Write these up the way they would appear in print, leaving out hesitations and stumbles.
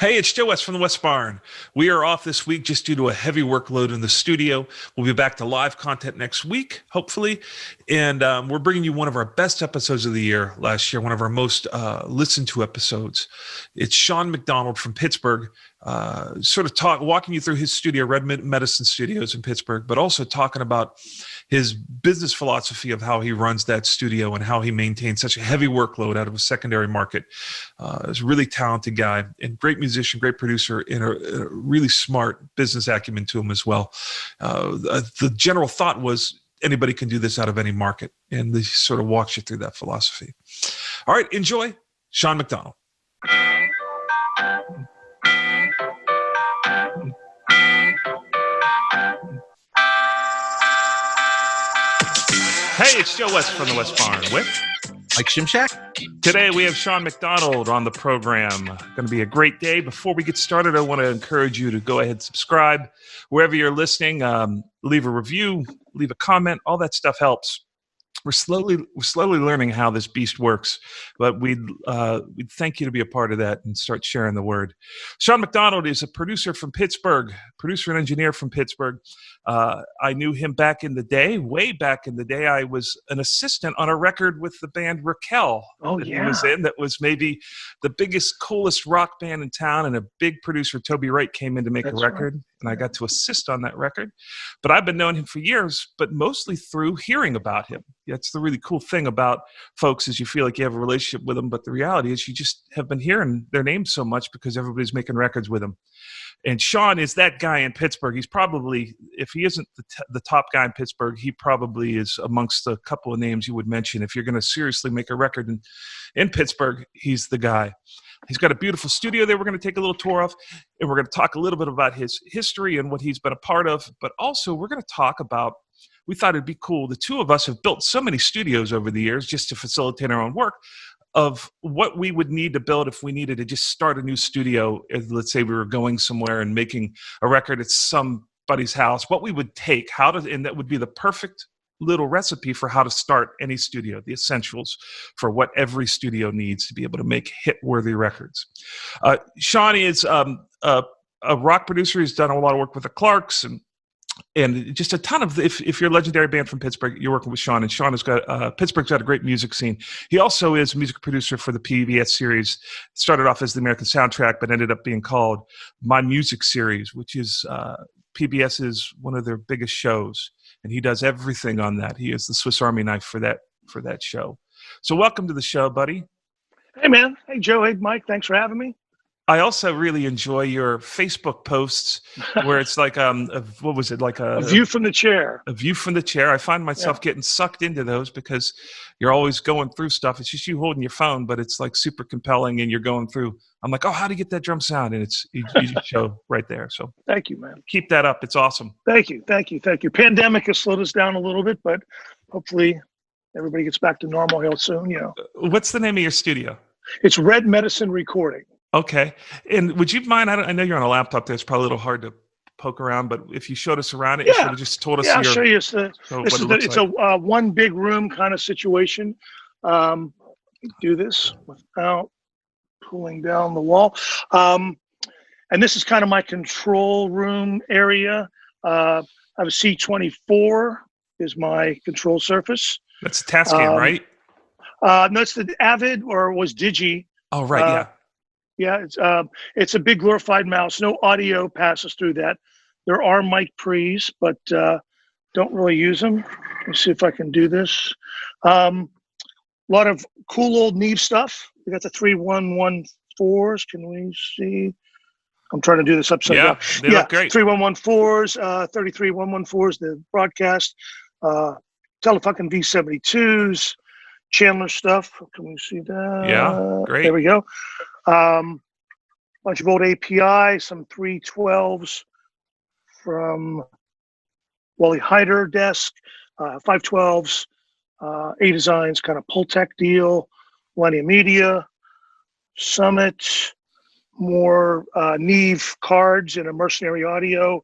Hey, it's Joe West from the West Barn. We are off this week just due to a heavy workload in the studio. We'll be back to live content next week, hopefully. And we're bringing you one of our best episodes of the year last year, one of our most listened to episodes. It's Sean McDonald from Pittsburgh, walking you through his studio, Red Medicine Studios in Pittsburgh, but also talking about his business philosophy of how he runs that studio and how he maintains such a heavy workload out of a secondary market. He's a really talented guy and great musician, great producer, and a really smart business acumen to him as well. The general thought was anybody can do this out of any market, and he sort of walks you through that philosophy. All right, enjoy Sean McDonald. Hey, it's Joe West from the West Barn with Mike Shimshack. Today we have Sean McDonald on the program. Going to be a great day. Before we get started, I want to encourage you to go ahead and subscribe wherever you're listening. Leave a review, leave a comment. All that stuff helps. We're slowly learning how this beast works, but we'd thank you to be a part of that and start sharing the word. Sean McDonald is a producer from Pittsburgh, producer and engineer from Pittsburgh. I knew him back in the day, way back in the day. I was an assistant on a record with the band Raquel. He was in. That was maybe the biggest, coolest rock band in town, and a big producer, Toby Wright, came in to make a record, right. And I got to assist on that record. But I've been knowing him for years, but mostly through hearing about him. That's the really cool thing about folks, is you feel like you have a relationship with them, but the reality is you just have been hearing their names so much because everybody's making records with them. And Sean is that guy in Pittsburgh. He's probably, if he isn't the top guy in Pittsburgh, he probably is amongst a couple of names you would mention. If you're going to seriously make a record in Pittsburgh, he's the guy. He's got a beautiful studio there we're going to take a little tour of, and we're going to talk a little bit about his history and what he's been a part of, but also we're going to talk about, we thought it'd be cool, the two of us have built so many studios over the years just to facilitate our own work, of what we would need to build if we needed to just start a new studio. Let's say we were going somewhere and making a record at somebody's house, what we would take, and that would be the perfect little recipe for how to start any studio, the essentials for what every studio needs to be able to make hit-worthy records. Sean is a rock producer. He's done a lot of work with the Clarks and just a ton of, if you're a legendary band from Pittsburgh, you're working with Sean, and Sean has got, Pittsburgh's got a great music scene. He also is a music producer for the PBS series. It started off as the American Soundtrack, but ended up being called My Music Series, which is, PBS is one of their biggest shows, and he does everything on that. He is the Swiss Army knife for that show. So welcome to the show, buddy. Hey, man. Hey, Joe. Hey, Mike. Thanks for having me. I also really enjoy your Facebook posts where it's like, what was it? Like a view from the chair. A view from the chair. I find myself getting sucked into those because you're always going through stuff. It's just you holding your phone, but it's like super compelling, and you're going through. I'm like, oh, how do you get that drum sound? And you just show right there. So thank you, man. Keep that up. It's awesome. Thank you. Pandemic has slowed us down a little bit, but hopefully everybody gets back to normal real soon. What's the name of your studio? It's Red Medicine Recording. Okay. And would you mind, I know you're on a laptop there, it's probably a little hard to poke around, but if you showed us around it, you sort of just told us. Yeah, I'll show you. It's a one big room kind of situation. Do this without pulling down the wall. And this is kind of my control room area. I have a C24 is my control surface. That's a Tascam, right? No, it's the Avid, or was Digi. Oh, right, yeah. Yeah, it's a big glorified mouse. No audio passes through that. There are mic pre's, but don't really use them. Let's see if I can do this. A lot of cool old Neve stuff. We got the 3114s. Can we see? I'm trying to do this upside down. They look great. 3114s, 33114s, the broadcast, Telefunken V72s, Chandler stuff. Can we see that? Yeah, great. There we go. Bunch of old API, some 312s from Wally Hyder desk, 512s, A Designs, kind of Pultec deal, Millennium Media, Summit, more Neve cards and a Mercenary Audio,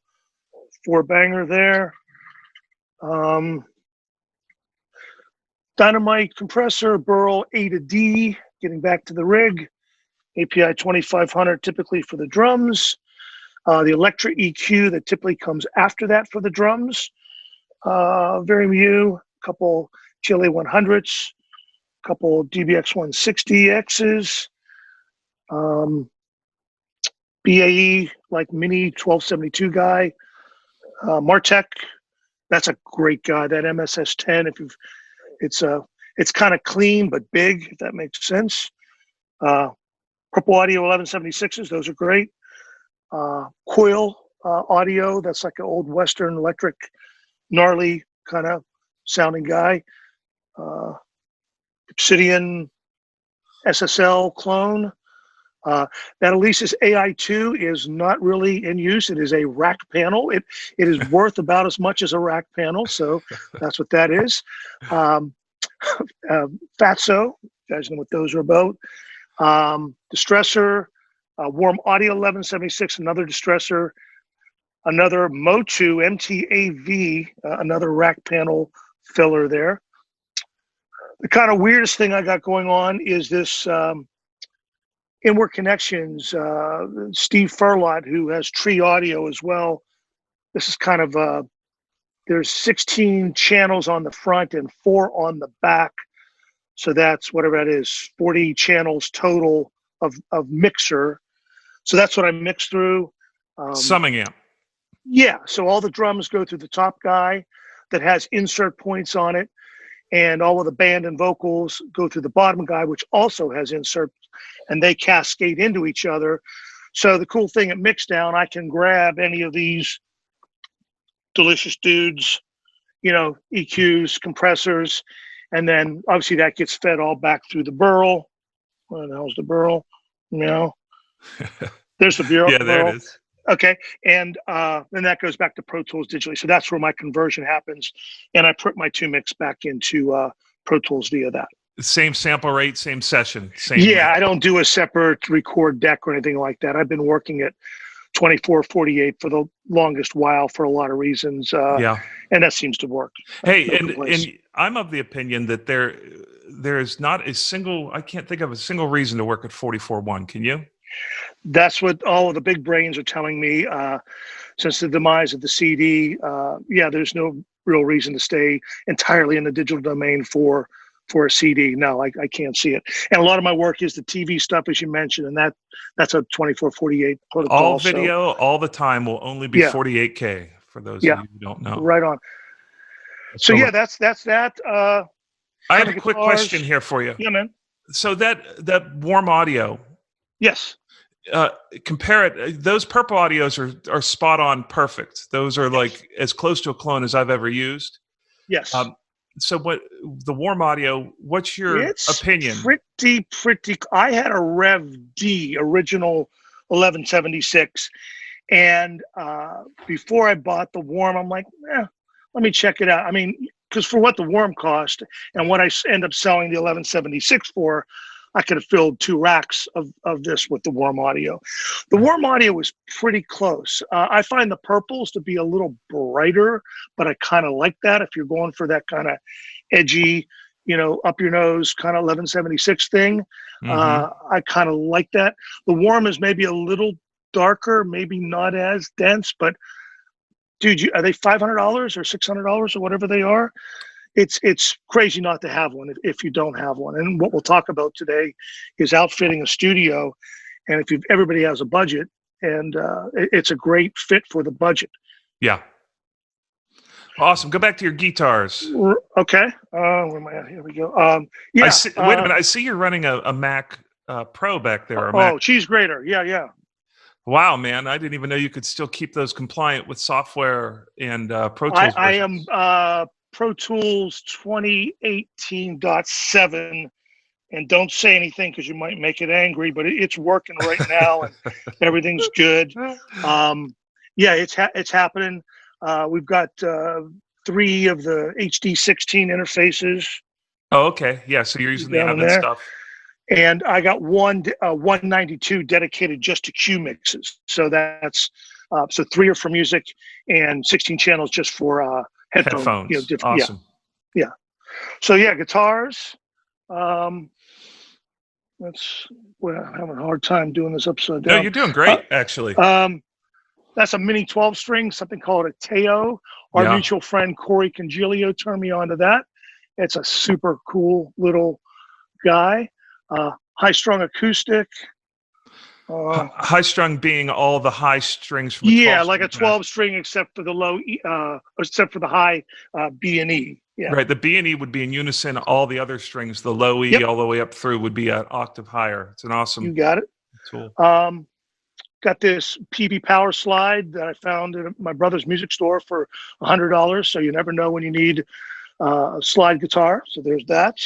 4-banger there. Dynamite compressor, Burl A to D, getting back to the rig. API 2500 typically for the drums. The electric EQ that typically comes after that for the drums. Very Mew, a couple Chile 100s, a couple DBX 160Xs, BAE like Mini 1272 guy, Martech. That's a great guy. That MSS 10. It's kind of clean but big, if that makes sense. Purple Audio 1176s. Those are great. Coil audio. That's like an old Western electric, gnarly kind of sounding guy. Obsidian SSL clone. That Alesis AI2 is not really in use. It is a rack panel. It is worth about as much as a rack panel, so that's what that is. Fatso, you guys know what those are about. Distressor, Warm Audio 1176, another distressor. Another Motu MTAV, another rack panel filler there. The kind of weirdest thing I got going on is this Inward Connections, Steve Furlot, who has Tree Audio as well. This is kind of, there's 16 channels on the front and 4 on the back. So that's whatever that is, 40 channels total of mixer. So that's what I mix through. Summing amp. Yeah, so all the drums go through the top guy that has insert points on it, and all of the band and vocals go through the bottom guy, which also has inserts, and they cascade into each other. So the cool thing at Mixdown, I can grab any of these delicious dudes, EQs, compressors, and then obviously that gets fed all back through the burl. Where the hell's the burl? There's the burl. Yeah, there it is. Okay, and then that goes back to Pro Tools digitally. So that's where my conversion happens, and I put my 2Mix back into Pro Tools via that. Same sample rate, same session. Same Yeah, rate. I don't do a separate record deck or anything like that. I've been working at 24/48 for the longest while for a lot of reasons. Yeah, and that seems to work. Hey, and I'm of the opinion that there is not a single. I can't think of a single reason to work at 44.1. Can you? That's what all of the big brains are telling me. Since the demise of the CD, there's no real reason to stay entirely in the digital domain for a CD. No, I can't see it. And a lot of my work is the TV stuff, as you mentioned, and that's a 24/48 protocol. All video, all the time will only be 48K for those of you who don't know. Right on. So that's that. I have a quick question here for you. Yeah, man. So that Warm Audio. Yes. Compare it. Those purple audios are spot on perfect. Those are like as close to a clone as I've ever used. Yes. So what the Warm Audio, what's your opinion? Pretty. I had a Rev D original 1176, and before I bought the Warm, I'm like, let me check it out. I mean, because for what the Warm cost and what I end up selling the 1176 for, I could have filled 2 racks of this with the Warm Audio. The Warm Audio was pretty close. I find the purples to be a little brighter, but I kind of like that if you're going for that kind of edgy, up your nose kind of 1176 thing. I kind of like that. The Warm is maybe a little darker, maybe not as dense, but dude, are they $500 or $600 or whatever they are? It's crazy not to have one if you don't have one. And what we'll talk about today is outfitting a studio. And if everybody has a budget, and it's a great fit for the budget. Yeah. Awesome. Go back to your guitars. Okay. Where am I at? Here we go. Wait a minute. I see you're running a Mac Pro back there. Cheese grater. Yeah. Wow, man. I didn't even know you could still keep those compliant with software and Pro Tools. I am Pro Tools 2018.7, and don't say anything because you might make it angry, but it's working right now and everything's good. It's happening. We've got 3 of the HD16 interfaces. Oh, okay. Yeah, so you're using the Avid stuff. And I got 192 dedicated just to Q mixes. So that's so 3 are for music and 16 channels just for headphones. Awesome. Yeah. So guitars. Well, I'm having a hard time doing this upside No, down. you're doing great, actually. That's a mini 12 string, something called a Teo. Our mutual friend Corey Congilio turned me on to that. It's a super cool little guy. High strung acoustic. High strung being all the high strings from like a 12 string, except for the low, except for the high B and E. Yeah. Right. The B and E would be in unison. All the other strings, the low E all the way up through, would be an octave higher. It's an awesome. You got it. Tool. Got this PV power slide that I found at my brother's music store for $100. So you never know when you need a slide guitar. So there's that.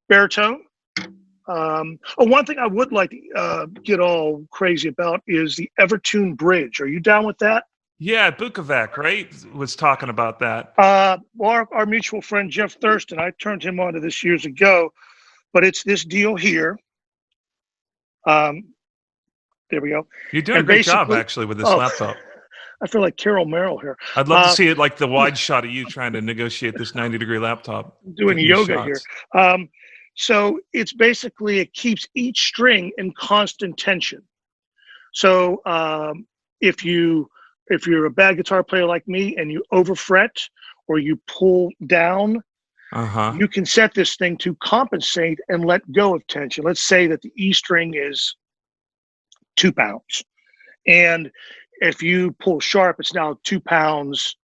Baritone. One thing I would like to get all crazy about is the Evertune Bridge. Are you down with that? Yeah, Bukovac, right, was talking about that. Our mutual friend Jeff Thurston, I turned him on to this years ago, but it's this deal here. There we go. You're doing a great job, actually, with this laptop. I feel like Carol Merrill here. I'd love to see it like the wide shot of you trying to negotiate this 90-degree laptop. Doing yoga here. So it's basically, it keeps each string in constant tension. So if you're a bad guitar player like me and you overfret or you pull down, you can set this thing to compensate and let go of tension. Let's say that the E string is 2 pounds. And if you pull sharp, it's now 2 pounds,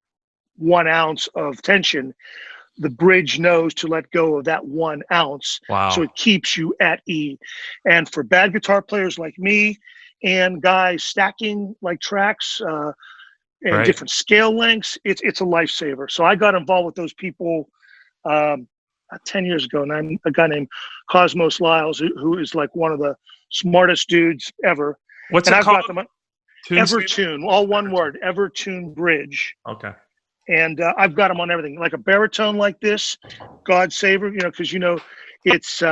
1 ounce of tension. The bridge knows to let go of that 1 ounce. Wow. So it keeps you at E. And for bad guitar players like me and guys stacking like tracks and different scale lengths, it's a lifesaver. So I got involved with those people 10 years ago, and a guy named Cosmos Lyles, who is like one of the smartest dudes ever. What's and it I've called? Got them, Evertune, all one word, Evertune Bridge. Okay. And I've got them on everything, like a baritone like this, God Saver, because it's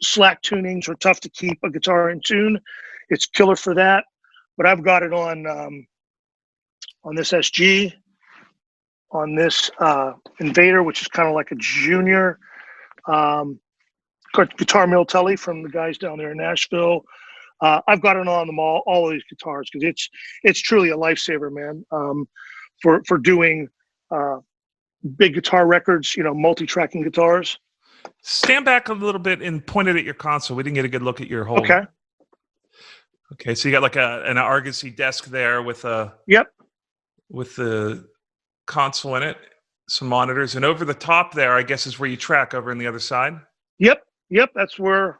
slack tunings are tough to keep a guitar in tune. It's killer for that. But I've got it on this SG, on this Invader, which is kind of like a junior guitar mill telly from the guys down there in Nashville. I've got it on them all of these guitars because it's truly a lifesaver, man. For doing big guitar records, multi-tracking guitars. Stand back a little bit and point it at your console. We didn't get a good look at your whole. Okay. Okay, so you got like an Argosy desk there with with the console in it, some monitors, and over the top there, I guess, is where you track over on the other side. Yep. That's where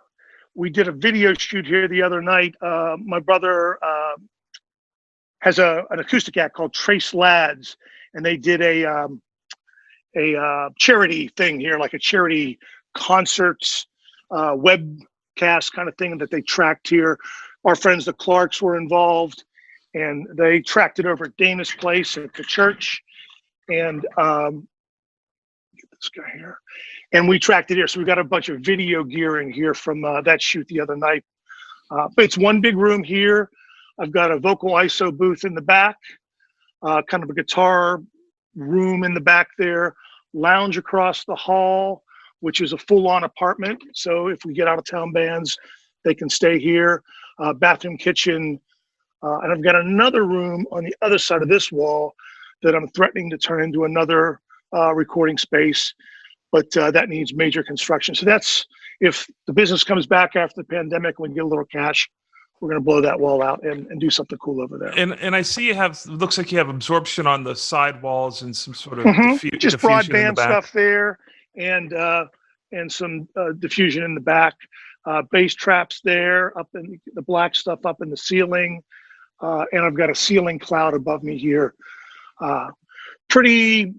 we did a video shoot here the other night. My brother has an acoustic act called Trace Lads, and they did a charity thing here, like a charity concerts webcast kind of thing that they tracked here. Our friends the Clarks were involved, and they tracked it over at Dana's place at the church. And get this guy here, and we tracked it here. So we got a bunch of video gear in here from that shoot the other night. But it's one big room here. I've got a vocal ISO booth in the back, kind of a guitar room in the back there, lounge across the hall, which is a full-on apartment. So if we get out of town bands, they can stay here. Bathroom, kitchen, and I've got another room on the other side of this wall that I'm threatening to turn into another recording space, but that needs major construction. So that's, if the business comes back after the pandemic, we get a little cash, we're going to blow that wall out and do something cool over there. And I see looks like you have absorption on the side walls and some sort of just broadband stuff there, and some diffusion in the back. Bass traps there, up in the black stuff up in the ceiling, and I've got a ceiling cloud above me here. Pretty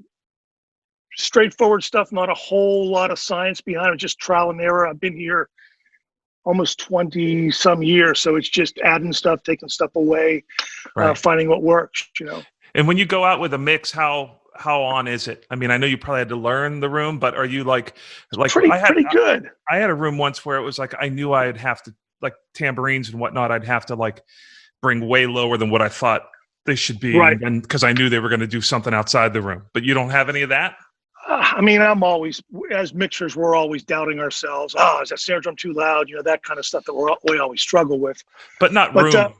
straightforward stuff, not a whole lot of science behind it, just trial and error. I've been here almost 20 some years, so it's just adding stuff, taking stuff away, finding what works, And when you go out with a mix, how on is it? I mean, I know you probably had to learn the room, but are you like pretty good? I had a room once where it was like I knew I'd have to, like tambourines and whatnot, I'd have to like bring way lower than what I thought they should be, and because I knew they were going to do something outside the room. But you don't have any of that? I mean, I'm always, as mixers, we're always doubting ourselves. Oh, is that snare drum too loud? You know, that kind of stuff that we always struggle with. But not But room.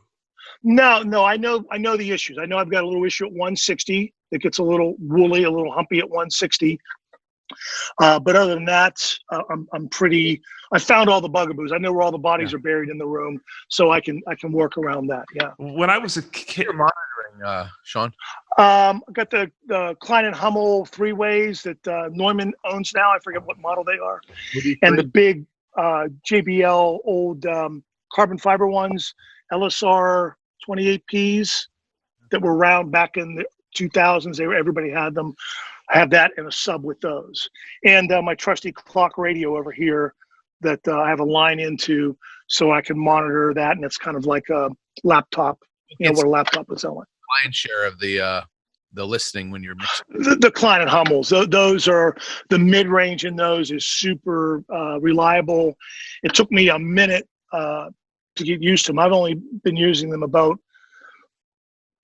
no, I know the issues. I know I've got a little issue at 160. It gets a little woolly, a little humpy at 160. But other than that, I'm pretty. I found all the bugaboos. I know where all the bodies are buried in the room, so I can work around that. Yeah. When I was a kid, You're monitoring, Sean. I got the Klein and Hummel 3-ways that Neumann owns now. I forget what model they are, and the big JBL old carbon fiber ones, LSR 28Ps that were around back in the 2000s. Everybody had them. I have that in a sub with those, and my trusty clock radio over here that I have a line into, so I can monitor that, and it's kind of like a laptop. You know what a laptop is on. Lion's share of the listening when you're mixing. The Klein and Hummels, those are the mid-range in those is super reliable. It took me a minute to get used to them. I've only been using them about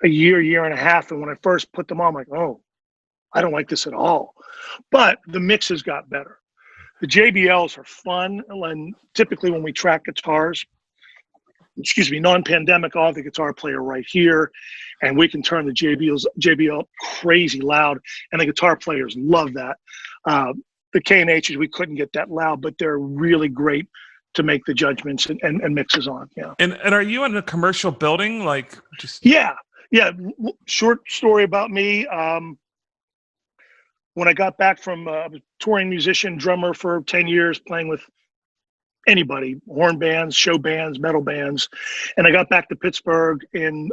a year and a half, and when I first put them on, I'm like, oh, I don't like this at all. But the mixes got better. The JBLs are fun, and typically when we track guitars, non-pandemic, I'll have the guitar player right here, and we can turn the JBL crazy loud, and the guitar players love that. The K&Hs, we couldn't get that loud, but they're really great to make the judgments and mixes on. Yeah. And are you in a commercial building? Like just Yeah. Short story about me. When I got back from I was touring musician, drummer for 10 years, playing with anybody, horn bands, show bands, metal bands. And I got back to Pittsburgh in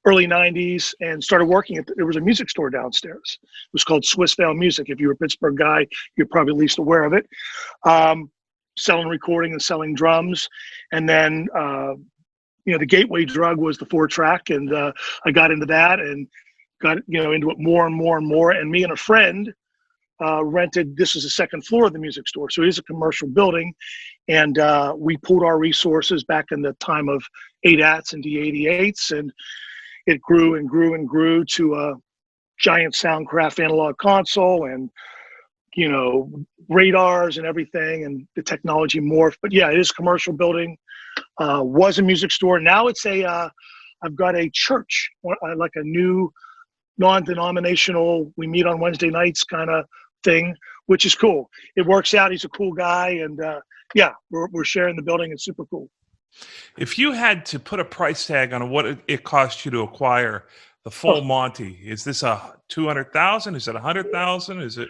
early 90s and started working there was a music store downstairs. It was called Swiss Vale Music. If you were a Pittsburgh guy, you're probably at least aware of it. Selling recording and selling drums. And then, the gateway drug was the 4-track. And I got into that and got into it more and more and more. And me and a friend rented, this is the second floor of the music store. So it is a commercial building. And we pooled our resources back in the time of 8-ats and D88s. And it grew and grew and grew to a giant Soundcraft analog console and, radars and everything. And the technology morphed. But yeah, it is a commercial building. Was a music store. Now it's I've got a church, like a new non-denominational, we meet on Wednesday nights kind of thing, which is cool. It works out. He's a cool guy. And we're sharing the building. It's super cool. If you had to put a price tag on what it cost you to acquire the full Monty, is this a 200,000? Is it 100,000? Is it?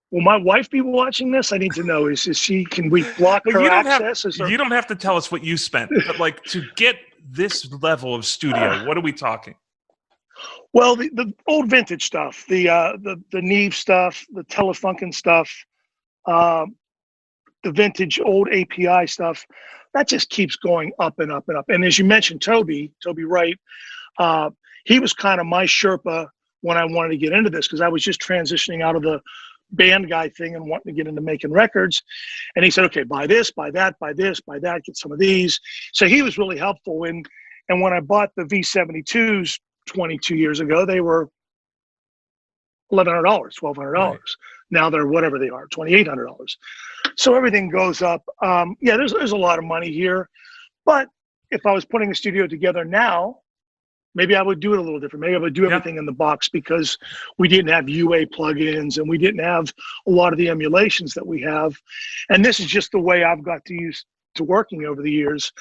Will my wife be watching this? I need to know. Is she? Can we block her access? You don't have to tell us what you spent, but like to get this level of studio, what are we talking? Well, the old vintage stuff, the Neve stuff, the Telefunken stuff, the vintage old API stuff, that just keeps going up and up and up. And as you mentioned, Toby Wright, he was kind of my Sherpa when I wanted to get into this, because I was just transitioning out of the band guy thing and wanting to get into making records. And he said, okay, buy this, buy that, buy this, buy that, get some of these. So he was really helpful. And when I bought the V72s 22 years ago, they were $1,100, $1,200. Right. Now they're whatever they are, $2,800. So everything goes up. There's a lot of money here. But if I was putting a studio together now, maybe I would do it a little different. Maybe I would do everything in the box, because we didn't have UA plugins and we didn't have a lot of the emulations that we have. And this is just the way I've got used to working over the years.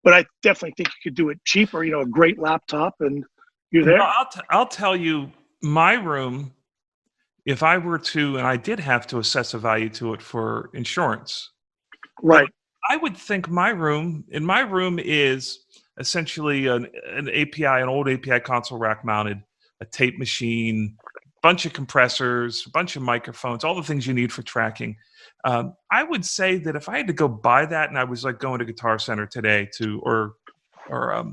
But I definitely think you could do it cheaper, a great laptop, and you're there. I'll tell you, my room, if I were to, and I did have to assess a value to it for insurance. Right. I would think my room is essentially an API, an old API console rack mounted, a tape machine, bunch of compressors, a bunch of microphones, all the things you need for tracking. I would say that if I had to go buy that, and I was like going to Guitar Center today or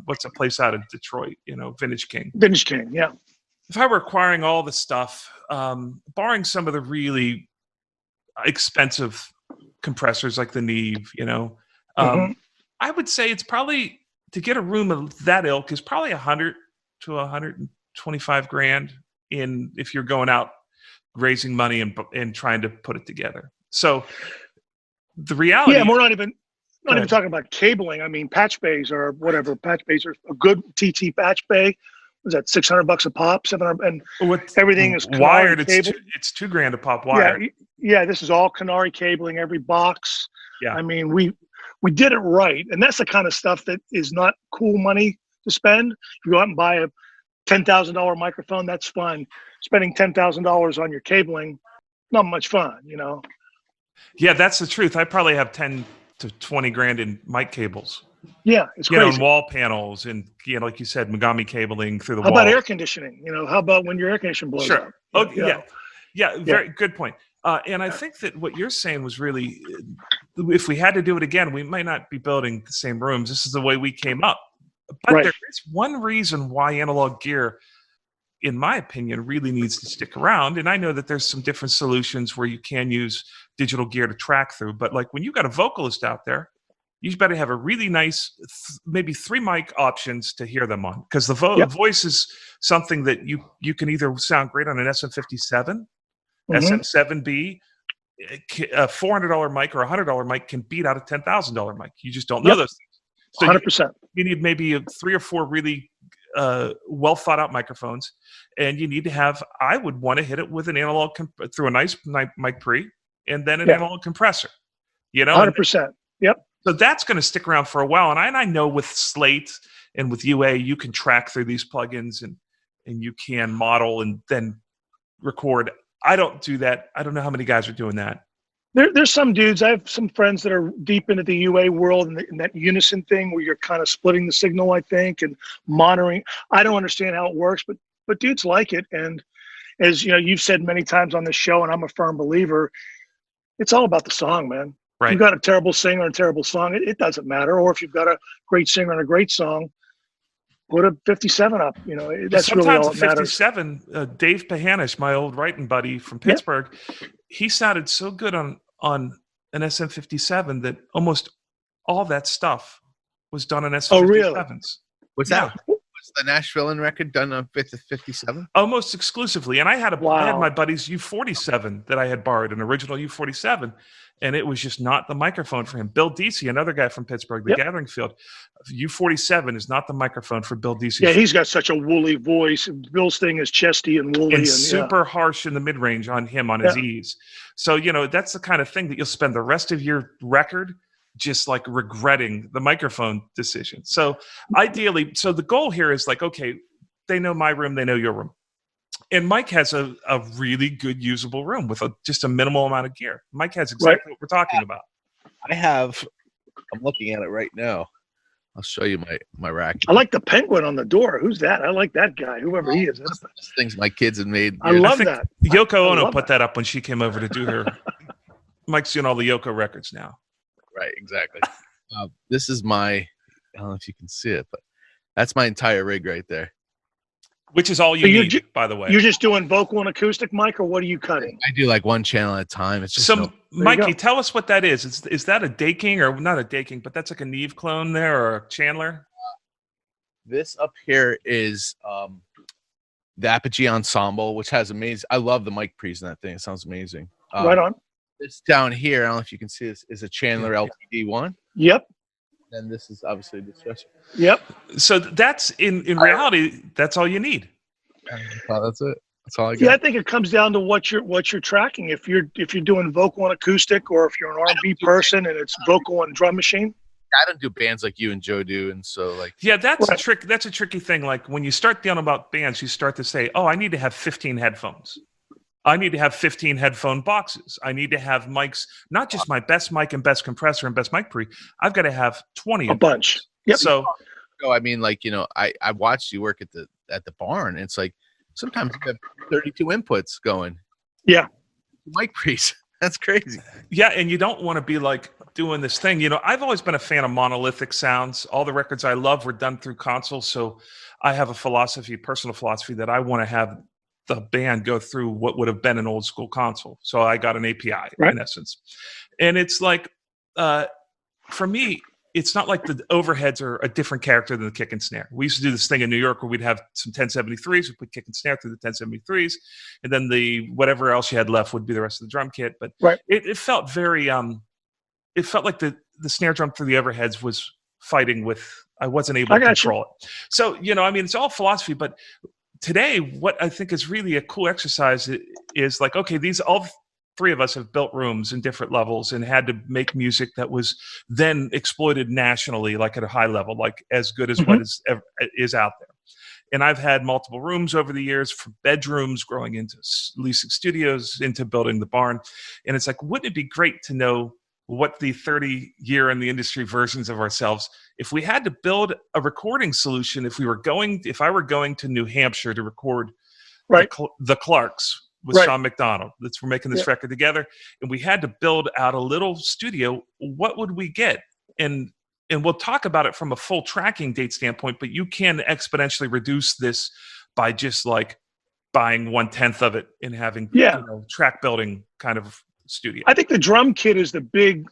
what's a place out of Detroit, Vintage King. Vintage King, yeah. If I were acquiring all the stuff, barring some of the really expensive compressors like the Neve, I would say it's probably, to get a room of that ilk is probably $100 to $125 grand if you're going out raising money and trying to put it together. So the reality, yeah, we're not even talking about cabling. I mean, patch bays or whatever. Patch bays are a good TT patch bay. Was that $600 a pop? 700, and everything is wired. Cable. It's $2,000 a pop wired. Yeah. This is all Canary cabling. Every box. Yeah. I mean, we did it right, and that's the kind of stuff that is not cool money to spend. If you go out and buy a $10,000 microphone, that's fun. Spending $10,000 on your cabling, not much fun, you know. Yeah, that's the truth. I probably have 10 to 20 grand in mic cables. Yeah, it's crazy. And wall panels and, like you said, Megami cabling through the wall. How about air conditioning? How about when your air conditioning blows Sure. up? Oh, yeah. Very good point. And I think that what you're saying was really, if we had to do it again, we might not be building the same rooms. This is the way we came up. But there is one reason why analog gear, in my opinion, really needs to stick around. And I know that there's some different solutions where you can use digital gear to track through. But like when you've got a vocalist out there, you better have a really nice, maybe 3 mic options to hear them on. Because the voice is something that you can either sound great on an SM57, SM7B, a $400 mic or a $100 mic can beat out a $10,000 mic. You just don't know those things. So 100%. You need maybe 3 or 4 really well thought out microphones, and you need to have. I would want to hit it with an analog through a nice mic pre, and then an analog compressor. 100%. Yep. So that's going to stick around for a while, and I know with Slate and with UA, you can track through these plugins and you can model and then record. I don't do that. I don't know how many guys are doing that. There's some dudes. I have some friends that are deep into the UA world and that unison thing where you're kind of splitting the signal, I think, and monitoring. I don't understand how it works, but dudes like it. And as you've said many times on this show, and I'm a firm believer, it's all about the song, man. Right. If you've got a terrible singer and a terrible song, it doesn't matter. Or if you've got a great singer and a great song, put a 57 up. That's really all that matters. 57, Dave Pahanish, my old writing buddy from Pittsburgh, he sounded so good on an SM57 that almost all that stuff was done on SM57s. Oh, really? Was the Nashville record done on 57? Almost exclusively. And I had my buddy's U47 that I had borrowed, an original U47, and it was just not the microphone for him. Bill Deasy, another guy from Pittsburgh, the Gathering Field, U47 is not the microphone for Bill Deasy. Yeah, he's got such a woolly voice. Bill's thing is chesty and woolly. And super harsh in the mid-range on him, on his E's. So, that's the kind of thing that you'll spend the rest of your record just like regretting the microphone decision. So ideally, the goal here is like, okay, they know my room, they know your room. And Mike has a really good usable room with just a minimal amount of gear. Mike has exactly what we're talking about. I'm looking at it right now. I'll show you my rack. I like the penguin on the door. Who's that? I like that guy, whoever he is. That's things my kids have made. I love that. Yoko Ono put that up when she came over to do her. Mike's doing all the Yoko records now. Right, exactly. This is I don't know if you can see it, but that's my entire rig right there. Which is all you need, by the way. You're just doing vocal and acoustic, Mike, or what are you cutting? I do like one channel at a time. It's just Mikey, tell us what that is. Is that a Daking, or not a Daking, but that's like a Neve clone there, or a Chandler? This up here is the Apogee Ensemble, which has amazing. I love the mic pre's in that thing. It sounds amazing. Right on. This down here, I don't know if you can see this, is a Chandler LTD1. Yep. And this is obviously the stressor. Yep. So that's in reality, that's all you need. That's it. That's all I got. Yeah, I think it comes down to what you're tracking. If you're doing vocal and acoustic, or if you're an R&B person and it's vocal and drum machine. I don't do bands like you and Joe do, and so that's a trick. That's a tricky thing. Like when you start dealing about bands, you start to say, "Oh, I need to have 15 headphones. I need to have 15 headphone boxes. I need to have mics, not just my best mic and best compressor and best mic pre. I've got to have 20. A bunch. Yep. So, I mean, I watched you work at the barn. And it's like sometimes you have 32 inputs going. Yeah. Mic pre's. That's crazy. Yeah, and you don't want to be like doing this thing. I've always been a fan of monolithic sounds. All the records I love were done through consoles. So I have a personal philosophy that I want to have the band go through what would have been an old school console. So I got an API in essence. And it's like, for me, it's not like the overheads are a different character than the kick and snare. We used to do this thing in New York where we'd have some 1073s, we put kick and snare through the 1073s, and then the whatever else you had left would be the rest of the drum kit. But it felt very, it felt like the snare drum through the overheads was fighting with, I wasn't able to control it. So, I mean, it's all philosophy, but today, what I think is really a cool exercise is like, okay, all three of us have built rooms in different levels and had to make music that was then exploited nationally, like at a high level, like as good as what is out there. And I've had multiple rooms over the years, from bedrooms growing into leasing studios, into building the barn. And it's like, wouldn't it be great to know what the 30-year in the industry versions of ourselves, if we had to build a recording solution, if I were going to New Hampshire to record the Clarks with Sean McDonald, we're making this record together, and we had to build out a little studio, what would we get? And we'll talk about it from a full tracking date standpoint, but you can exponentially reduce this by just like buying 1/10 of it and having track building kind of studio. I think the drum kit is the big,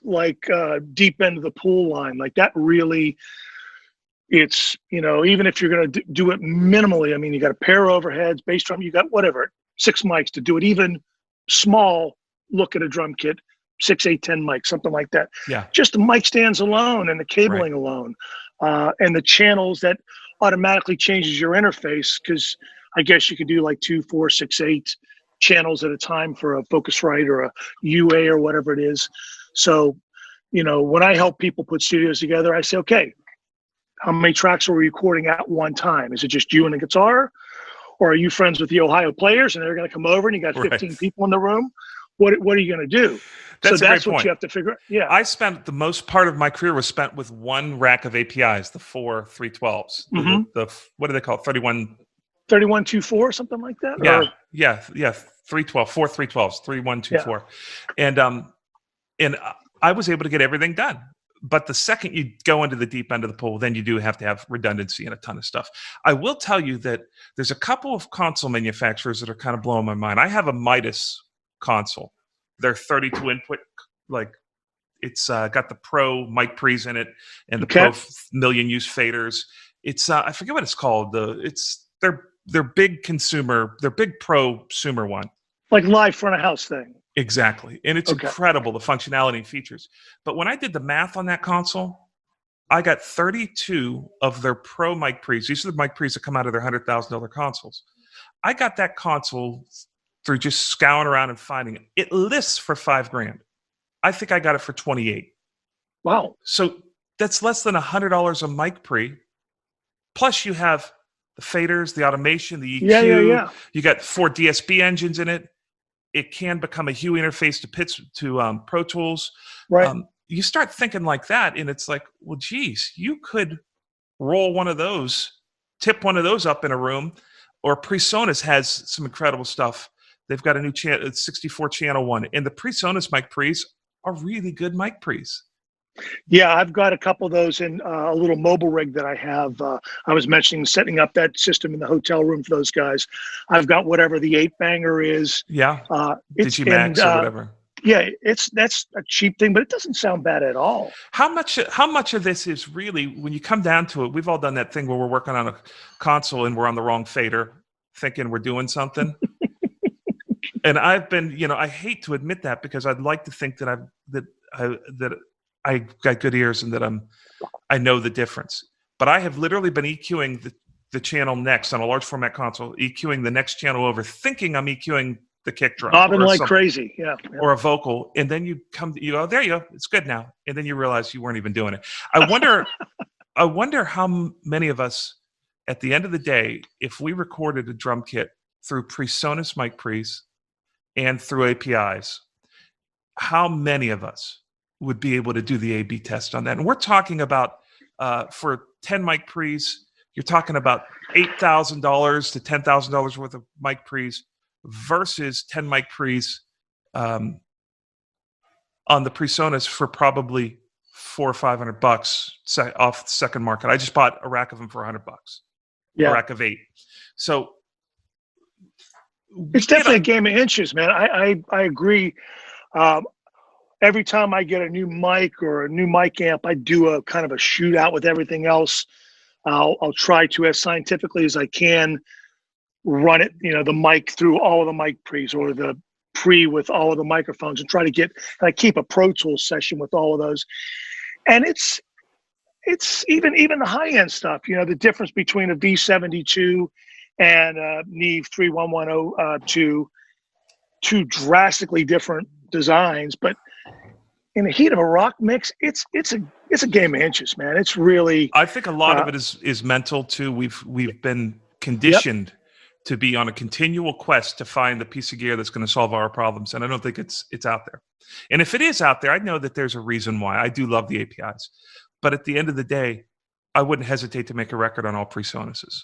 deep end of the pool line. Like that really, it's, even if you're going to do it minimally, I mean, you got a pair of overheads, bass drum, you got whatever, 6 mics to do it. Even small look at a drum kit, 6, 8, 10 mics, something like that. Yeah. Just the mic stands alone and the cabling alone, and the channels that automatically changes your interface. Cause I guess you could do like 2, 4, 6, 8 channels at a time for a Focusrite or a UA or whatever it is. So, when I help people put studios together, I say, okay, how many tracks are we recording at one time? Is it just you and the guitar? Or are you friends with the Ohio players and they're going to come over and you got 15 people in the room? What are you going to do? That's what you have to figure out. Yeah. I spent the most part of my career was spent with one rack of APIs, the 4 312s. The what do they call it? 3124, something like that? Yeah. 312, 4 312s, 3124. And I was able to get everything done. But the second you go into the deep end of the pool, then you do have to have redundancy and a ton of stuff. I will tell you that there's a couple of console manufacturers that are kind of blowing my mind. I have a Midas console. They're 32 input, like it's got the Pro mic pre's in it and the Pro million use faders. It's I forget what it's called. They're big consumer. They're big prosumer one. Like live front of house thing. Exactly. And it's incredible, the functionality and features. But when I did the math on that console, I got 32 of their Pro mic pre's. These are the mic pre's that come out of their $100,000 consoles. I got that console through just scouring around and finding it. It lists for $5,000. I think I got it for 28. Wow. So that's less than $100 a mic pre. Plus you have the faders, the automation, the EQ. Yeah. You got 4 DSP engines in it. It can become a Hue interface to Pro Tools. Right. You start thinking like that, and it's like, well, geez, you could roll one of those, tip one of those up in a room, or PreSonus has some incredible stuff. They've got a new 64 channel one, and the PreSonus mic pre's are really good mic pre's. Yeah, I've got a couple of those in a little mobile rig that I have. I was mentioning setting up that system in the hotel room for those guys. I've got whatever the 8-banger is. Yeah, Digimax or whatever. Yeah, that's a cheap thing, but it doesn't sound bad at all. How much of this is really, when you come down to it, we've all done that thing where we're working on a console and we're on the wrong fader, thinking we're doing something. And I've been, I hate to admit that because I'd like to think that I got good ears and that I know the difference. But I have literally been EQing the channel next on a large format console, EQing the next channel over, thinking I'm EQing the kick drum. Bobbing like crazy, yeah. Or a vocal. And then you go, there you go, it's good now. And then you realize you weren't even doing it. I wonder how many of us, at the end of the day, if we recorded a drum kit through PreSonus mic pre's and through APIs, how many of us would be able to do the A/B test on that? And we're talking about for 10 mic pre's, you're talking about $8,000 to $10,000 worth of mic pre's versus 10 mic pre's on the PreSonus for probably $400 or $500 off the second market. I just bought a rack of them for $100. Yeah, a rack of 8. So it's definitely a game of inches, man. I agree. every time I get a new mic or a new mic amp, I do a kind of a shootout with everything else. I'll try to, as scientifically as I can, run it, the mic through all of the mic pre's, or the pre with all of the microphones, and try to get, and I keep a Pro Tools session with all of those. And it's even the high end stuff, the difference between a V72 and a Neve 3110, two drastically different designs, but in the heat of a rock mix, it's a game of inches, man. It's really. I think a lot of it is mental too. We've been conditioned to be on a continual quest to find the piece of gear that's going to solve our problems, and I don't think it's out there. And if it is out there, I know that there's a reason why. I do love the APIs, but at the end of the day, I wouldn't hesitate to make a record on all PreSonuses.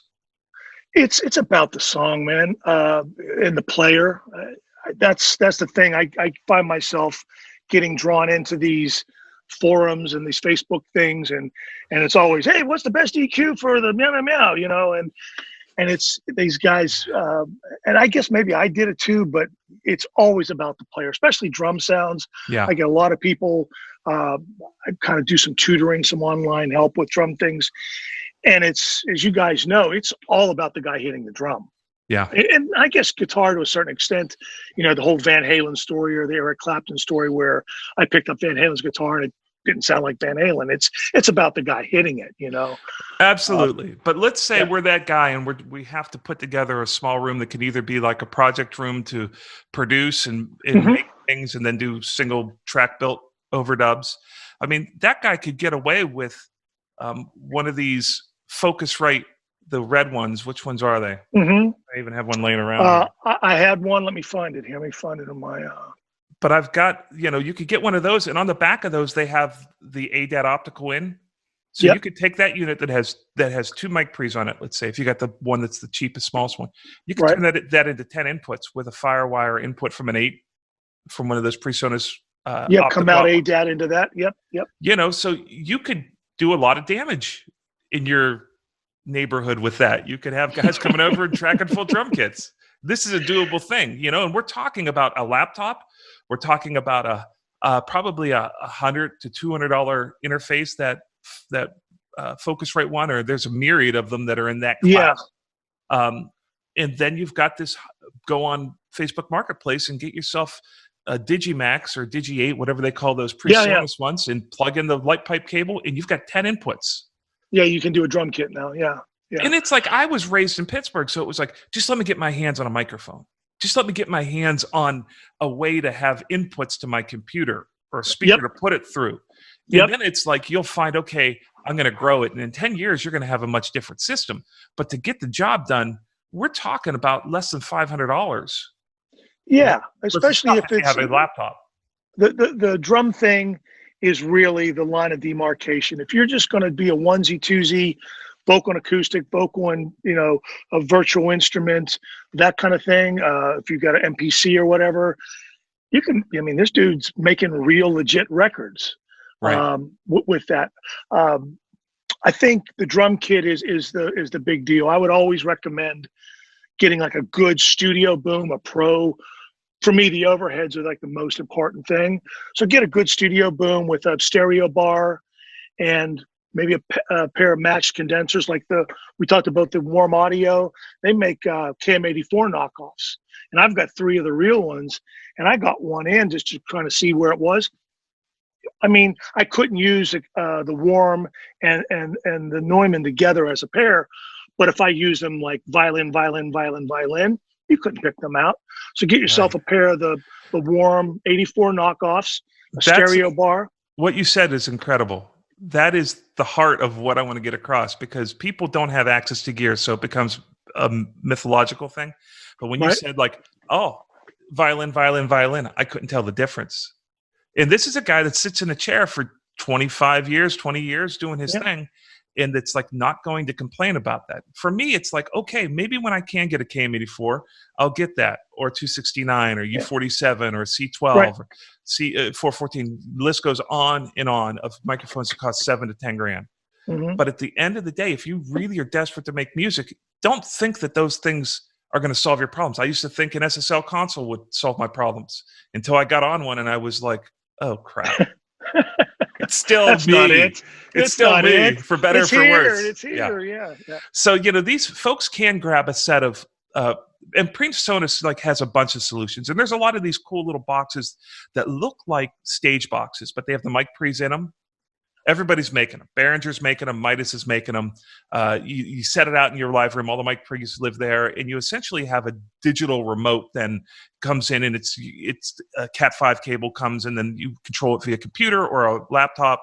It's about the song, man, and the player. That's the thing. I find myself getting drawn into these forums and these Facebook things, and it's always, hey, what's the best EQ for the meow meow meow, and it's these guys, and I guess maybe I did it too, but it's always about the player, especially drum sounds. Yeah, I get a lot of people. I kind of do some tutoring, some online help with drum things, and it's, as you guys know, it's all about the guy hitting the drum. Yeah. And I guess guitar to a certain extent, the whole Van Halen story or the Eric Clapton story, where I picked up Van Halen's guitar and it didn't sound like Van Halen. It's about the guy hitting it, Absolutely. But let's say we're that guy, and we have to put together a small room that can either be like a project room to produce and make things, and then do single track built overdubs. I mean, that guy could get away with one of these Focusrite, the red ones. Which ones are they? I even have one laying around. I had one. Let me find it here. Let me find it on my. But I've got, you could get one of those, and on the back of those, they have the ADAT optical in. So you could take that unit that has two mic pre's on it. Let's say if you got the one that's the cheapest, smallest one, you can turn that into 10 inputs with a FireWire input from an 8, from one of those PreSonus. Come out ADAT into that. Yep. So you could do a lot of damage in your neighborhood with that. You could have guys coming over and tracking full drum kits. This is a doable thing, and we're talking about a laptop. We're talking about probably a $100 to $200 interface that Focusrite one, or there's a myriad of them that are in that class. And then you've got this, go on Facebook Marketplace and get yourself a Digimax or Digi8, whatever they call those PreSonus ones, and plug in the light pipe cable, and you've got 10 inputs. Yeah, you can do a drum kit now. Yeah. And it's like, I was raised in Pittsburgh, so it was like, just let me get my hands on a microphone. Just let me get my hands on a way to have inputs to my computer or a speaker to put it through. And then it's like, you'll find, okay, I'm going to grow it. And in 10 years, you're going to have a much different system. But to get the job done, we're talking about less than $500. Yeah, especially if it's have a laptop. The drum thing is really the line of demarcation. If you're just going to be a onesie twosie, vocal and acoustic, vocal and a virtual instrument, that kind of thing. If you've got an MPC or whatever, you can. I mean, this dude's making real legit records with that. I think the drum kit is the big deal. I would always recommend getting like a good studio boom, a Pro. For me, the overheads are like the most important thing. So get a good studio boom with a stereo bar and maybe a pair of matched condensers, like we talked about the Warm Audio. They make KM84 knockoffs, and I've got 3 of the real ones, and I got one in just to kind of see where it was. I mean, I couldn't use the Warm and the Neumann together as a pair, but if I use them like violin, you couldn't pick them out. So get yourself a pair of the Warm 84 knockoffs, stereo bar. What you said is incredible. That is the heart of what I want to get across, because people don't have access to gear, so it becomes a mythological thing. But when you said like, oh, violin, I couldn't tell the difference. And this is a guy that sits in a chair for 20 years doing his thing, and it's like not going to complain about that. For me, it's like, okay, maybe when I can get a KM84, I'll get that, or 269, or U47, or C12, or C414. List goes on and on of microphones that cost $7 to $10 grand. But at the end of the day, if you really are desperate to make music, don't think that those things are going to solve your problems. I used to think an SSL console would solve my problems until I got on one, and I was like, oh crap. It's still That's me. not it. It's still not me, it. for better or It's for here. worse. It's here. Yeah. So, these folks can grab a set of, and PreSonus like has a bunch of solutions. And there's a lot of these cool little boxes that look like stage boxes, but they have the mic pre's in them. Everybody's making them. Behringer's making them. Midas is making them. You set it out in your live room. All the mic pre's live there, and you essentially have a digital remote. Then comes in, and it's a Cat5 cable comes, and then you control it via computer or a laptop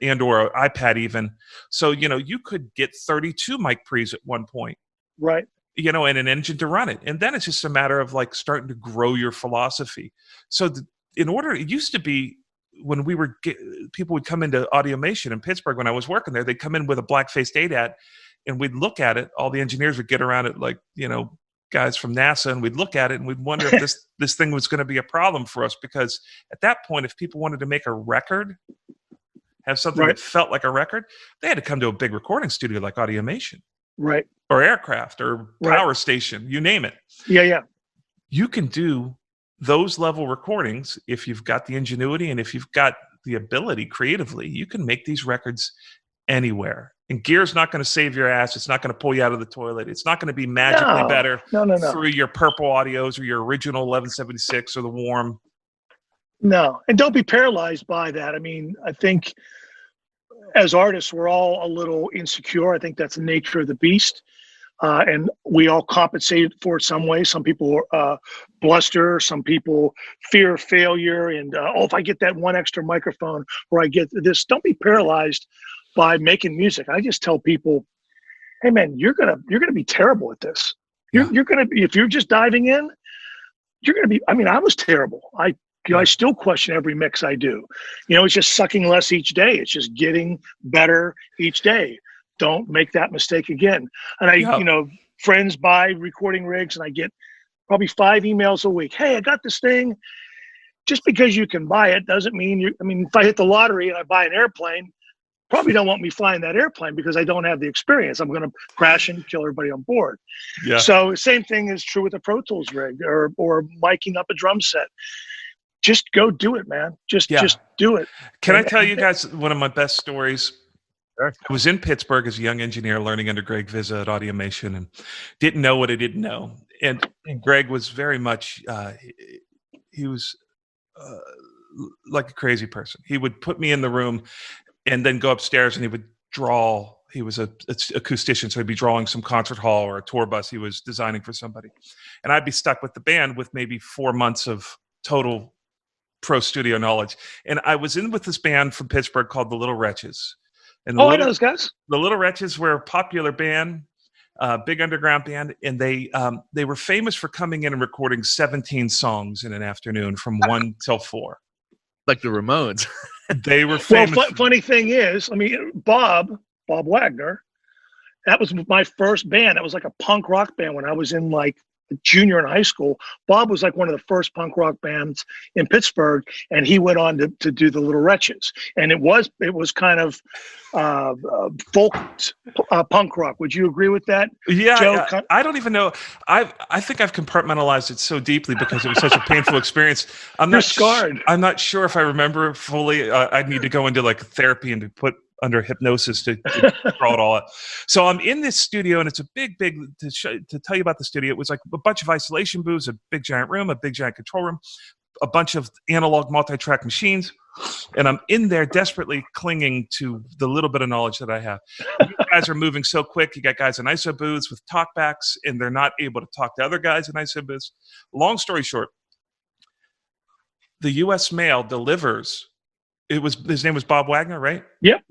and or an iPad even. So you could get 32 mic pre's at one point, Right. and an engine to run it, and then it's just a matter of like starting to grow your philosophy. So it used to be, when people would come into Audiomation in Pittsburgh when I was working there, they'd come in with a black-faced ADAT, and we'd look at it. All the engineers would get around it like, guys from NASA, and we'd look at it and we'd wonder if this thing was going to be a problem for us, because at that point, if people wanted to make a record, have something that felt like a record, they had to come to a big recording studio like Audiomation. Right. Or Aircraft or Power Station, you name it. Yeah. You can do those level recordings if you've got the ingenuity and if you've got the ability creatively. You can make these records anywhere, and gear's not going to save your ass. It's not going to pull you out of the toilet. It's not going to be magically better through your Purple Audios or your original 1176 or the Warm. No, and don't be paralyzed by that. I mean, I think as artists, we're all a little insecure. I think that's the nature of the beast. And we all compensate for it some way. Some people bluster, some people fear failure, and if I get that one extra microphone or I get this, don't be paralyzed by making music. I just tell people, hey man, you're gonna be terrible at this. You're gonna be, if you're just diving in, you're gonna be. I mean, I was terrible. I still question every mix I do. It's just sucking less each day. It's just getting better each day. Don't make that mistake again. And I, friends buy recording rigs, and I get probably 5 emails a week. Hey, I got this thing. Just because you can buy it doesn't mean if I hit the lottery and I buy an airplane, probably don't want me flying that airplane because I don't have the experience. I'm going to crash and kill everybody on board. Yeah. So same thing is true with a Pro Tools rig or miking up a drum set. Just go do it, man. Just do it. Can I tell you guys one of my best stories? I was in Pittsburgh as a young engineer learning under Greg Vizza at Audiomation, and didn't know what I didn't know. And Greg was very much, he was like a crazy person. He would put me in the room and then go upstairs, and he would draw. He was an acoustician, so he'd be drawing some concert hall or a tour bus he was designing for somebody. And I'd be stuck with the band with maybe 4 months of total pro studio knowledge. And I was in with this band from Pittsburgh called the Little Wretches. And I know those guys. The Little Wretches were a popular band, big underground band, and they were famous for coming in and recording 17 songs in an afternoon from 1 till 4. Like the Ramones. They were famous. Well, funny thing is, Bob Wagner, that was my first band. That was like a punk rock band when I was in like junior in high school. Bob was like one of the first punk rock bands in Pittsburgh, and he went on to do the Little Wretches, and it was kind of folk punk rock. Would you agree with that? Yeah, Joe? I don't even know. I think I've compartmentalized it so deeply because it was such a painful experience. You're scarred. I'm not sure if I remember fully. I'd need to go into like therapy and to put under hypnosis to draw it all out. So I'm in this studio, and it's a big, to tell you about the studio, it was like a bunch of isolation booths, a big giant room, a big giant control room, a bunch of analog multi-track machines, and I'm in there desperately clinging to the little bit of knowledge that I have. You guys are moving so quick. You got guys in ISO booths with talkbacks, and they're not able to talk to other guys in ISO booths. Long story short, the U.S. mail delivers. His name was Bob Wagner, right? Yep.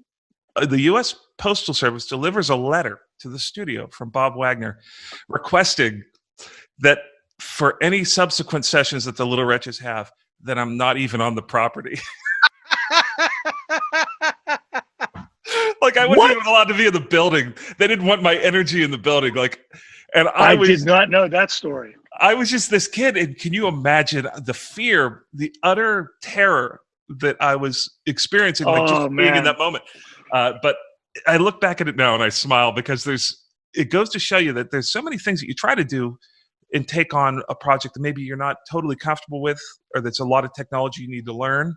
The U.S. Postal Service delivers a letter to the studio from Bob Wagner requesting that for any subsequent sessions that the Little Wretches have, that I'm not even on the property. Like I wasn't even allowed to be in the building. They didn't want my energy in the building. And I did not know that story. I was just this kid, and can you imagine the fear, the utter terror that I was experiencing, being in that moment. But I look back at it now and I smile because it goes to show you that there's so many things that you try to do and take on a project that maybe you're not totally comfortable with, or that's a lot of technology you need to learn.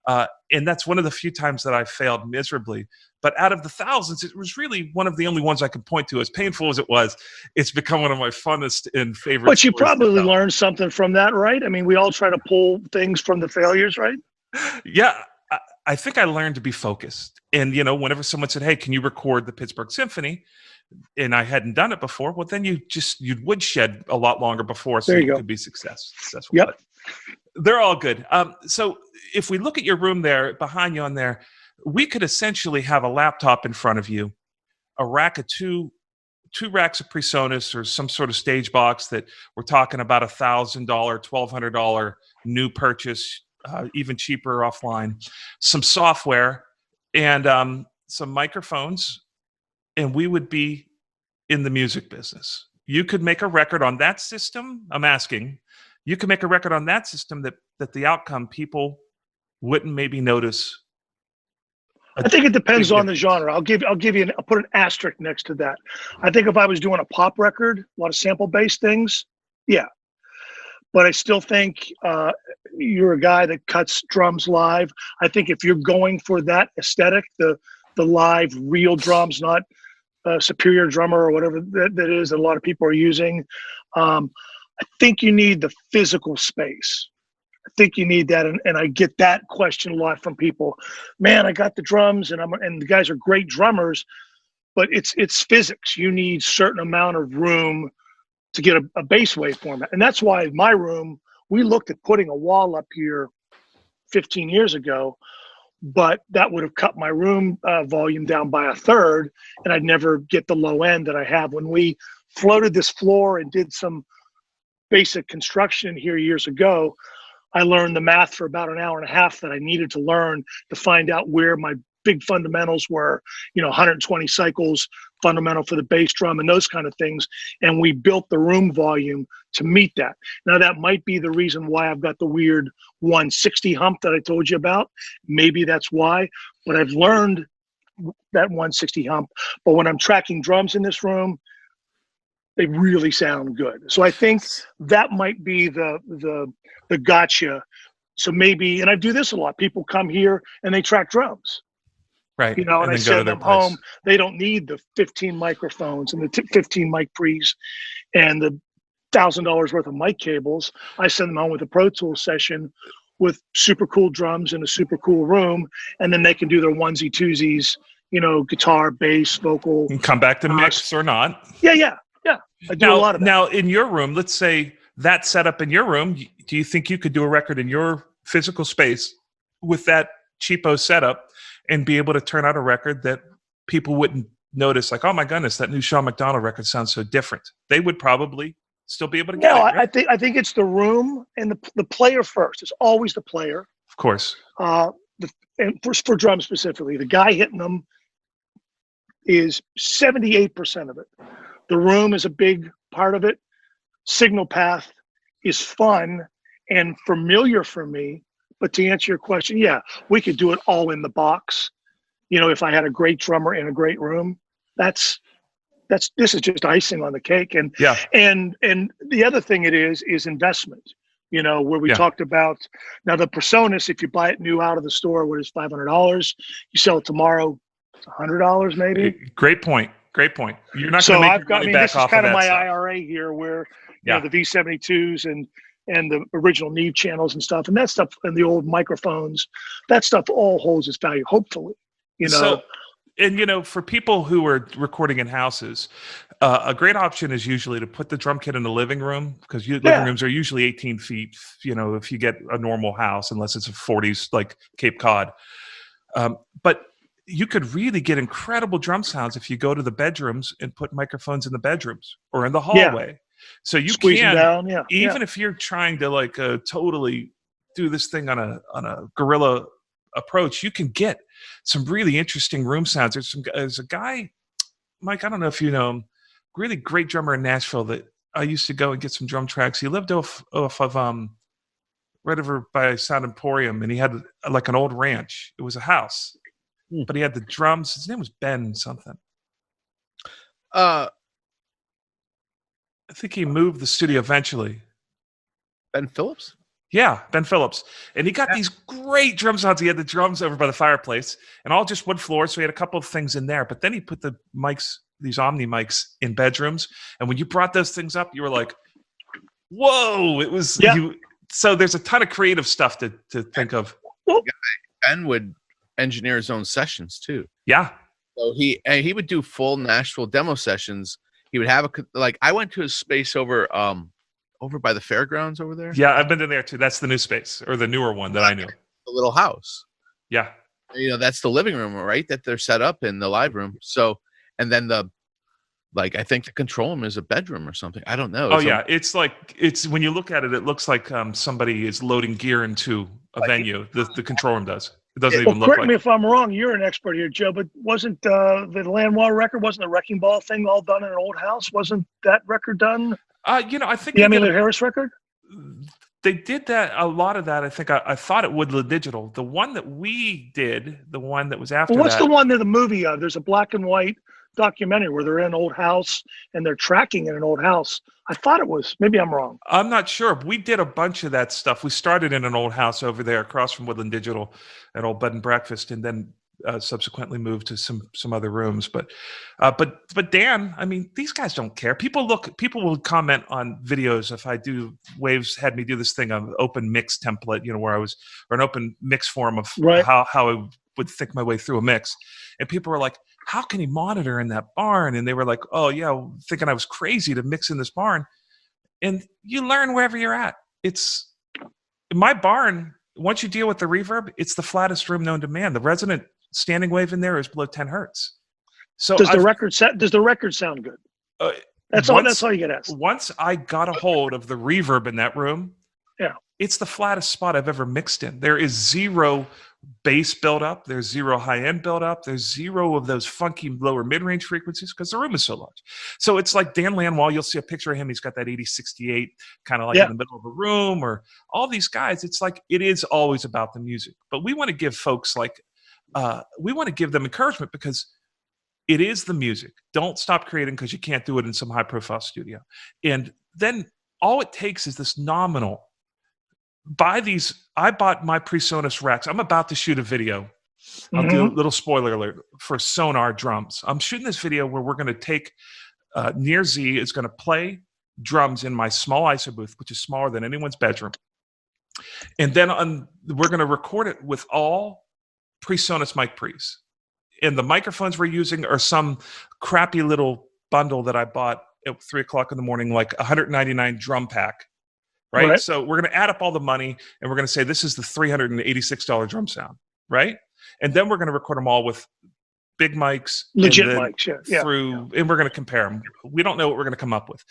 And that's one of the few times that I failed miserably. But out of the thousands, it was really one of the only ones I could point to. As painful as it was, it's become one of my funnest and favorite. But you probably learned something from that, right? I mean, we all try to pull things from the failures, right? Yeah. I think I learned to be focused. And, whenever someone said, hey, can you record the Pittsburgh Symphony? And I hadn't done it before, well, then you'd woodshed a lot longer before so you could be successful. Yep. They're all good. So if we look at your room there, behind you on there, we could essentially have a laptop in front of you, a rack of two racks of PreSonus or some sort of stage box that we're talking about $1,000, $1,200 new purchase, even cheaper offline, some software, and some microphones, and we would be in the music business. You could make a record on that system. I'm asking, you could make a record on that system that the outcome people wouldn't maybe notice. I think it depends on the genre. I'll put an asterisk next to that. I think if I was doing a pop record, a lot of sample-based things, yeah. But I still think you're a guy that cuts drums live. I think if you're going for that aesthetic, the live real drums, not Superior Drummer or whatever that is that a lot of people are using, I think you need the physical space. I think you need that, and I get that question a lot from people. Man, I got the drums, and the guys are great drummers, but it's physics. You need certain amount of room to get a bass wave format, and that's why my room. We looked at putting a wall up here 15 years ago, but that would have cut my room volume down by a third, and I'd never get the low end that I have. When we floated this floor and did some basic construction here years ago, I learned the math for about an hour and a half that I needed to learn to find out where my big fundamentals were, 120 cycles fundamental for the bass drum and those kind of things. And we built the room volume to meet that. Now that might be the reason why I've got the weird 160 hump that I told you about. Maybe that's why, but I've learned that 160 hump. But when I'm tracking drums in this room, they really sound good. So I think that might be the gotcha. So maybe, and I do this a lot. People come here and they track drums, right? And I send them home. They don't need the 15 microphones and the 15 mic pre's and the $1,000 worth of mic cables. I send them home with a Pro Tools session with super cool drums in a super cool room, and then they can do their onesie twosies, guitar, bass, vocal. And come back to mix or not. Yeah. I do a lot of that. Now, in your room, let's say that setup in your room, do you think you could do a record in your physical space with that cheapo setup and be able to turn out a record that people wouldn't notice? Like, oh my goodness, that new Sean McDonald record sounds so different. They would probably still be able to get it. Right? I think it's the room and the player first. It's always the player. Of course. And for drums specifically, the guy hitting them is 78% of it. The room is a big part of it. Signal path is fun and familiar for me. But to answer your question, yeah, we could do it all in the box. If I had a great drummer in a great room, this is just icing on the cake. And yeah. And the other thing it is investment. Where we talked about now the PreSonus, if you buy it new out of the store, what is $500? You sell it tomorrow, it's $100 maybe. Great point. You're not going to make your money back this off is kind of my stuff. IRA here, where the V72s and the original Neve channels and stuff, and that stuff, and the old microphones, that stuff all holds its value. Hopefully, So, and for people who are recording in houses, a great option is usually to put the drum kit in the living room, because living rooms are usually 18 feet. If you get a normal house, unless it's a 40s like Cape Cod, but you could really get incredible drum sounds if you go to the bedrooms and put microphones in the bedrooms or in the hallway. Yeah. So you can, down, even if you're trying to totally do this thing on a guerrilla approach, you can get some really interesting room sounds. There's a guy, Mike, I don't know if you know him, really great drummer in Nashville that I used to go and get some drum tracks. He lived off of right over by Sound Emporium, and he had like an old ranch. It was a house. But he had the drums. His name was Ben something. I think he moved the studio eventually. Ben Phillips? Yeah, Ben Phillips. And he got these great drum sounds. He had the drums over by the fireplace and all just wood floors. So he had a couple of things in there. But then he put the mics, these Omni mics, in bedrooms. And when you brought those things up, you were like, whoa, it was you. So there's a ton of creative stuff to think of. Ben would engineer his own sessions too. Yeah. So he would do full Nashville demo sessions. He would have I went to his space over by the fairgrounds over there. Yeah, I've been in there too. That's the new space, or the newer one that I knew. The little house. Yeah. That's the living room, right? That they're set up in the live room. So, and then I think the control room is a bedroom or something. I don't know. It's when you look at it, it looks like somebody is loading gear into a venue. The control room does. It doesn't even look like. Correct me if I'm wrong. You're an expert here, Joe. But wasn't the Lanois record? Wasn't the Wrecking Ball thing all done in an old house? Wasn't that record done? I think the Emmylou Harris record. They did that. A lot of that. I think I thought it would the digital. The one that we did, the one that was after. What's the one that the movie of? There's a black and white documentary where they're in an old house and they're tracking in an old house. I thought it was. Maybe I'm wrong. I'm not sure. We did a bunch of that stuff. We started in an old house over there across from Woodland Digital, an old bed and breakfast, and then subsequently moved to some other rooms. But Dan, I mean, these guys don't care. People will comment on videos if I do. Waves had me do this thing on open mix template, where I was, or an open mix form of how I would think my way through a mix, and people were like, how can he monitor in that barn? And they were like, oh yeah, thinking I was crazy to mix in this barn. And you learn wherever you're at. It's my barn. Once you deal with the reverb, it's the flattest room known to man. The resonant standing wave in there is below 10 hertz. So does the record sound good? That's all you get asked. Once I got a hold of the reverb in that room, it's the flattest spot I've ever mixed in. There is zero bass buildup. There's zero high-end buildup. There's zero of those funky lower mid-range frequencies because the room is so large. So it's like Dan Lanois. You'll see a picture of him. He's got that 8068 kind of like in the middle of a room, or all these guys. It's like it is always about the music. But we want to give folks we want to give them encouragement because it is the music. Don't stop creating because you can't do it in some high-profile studio. And then all it takes is this nominal. I bought my PreSonus racks. I'm about to shoot a video. I'll do a little spoiler alert for Sonar drums. I'm shooting this video where we're going to take Near Z is going to play drums in my small ISO booth, which is smaller than anyone's bedroom. And then we're going to record it with all PreSonus mic pre's. And the microphones we're using are some crappy little bundle that I bought at 3 o'clock in the morning, like $199 drum pack. Right? So we're going to add up all the money and we're going to say, this is the $386 drum sound. Right. And then we're going to record them all with big mics. Legit mics. And we're going to compare them. We don't know what we're going to come up with,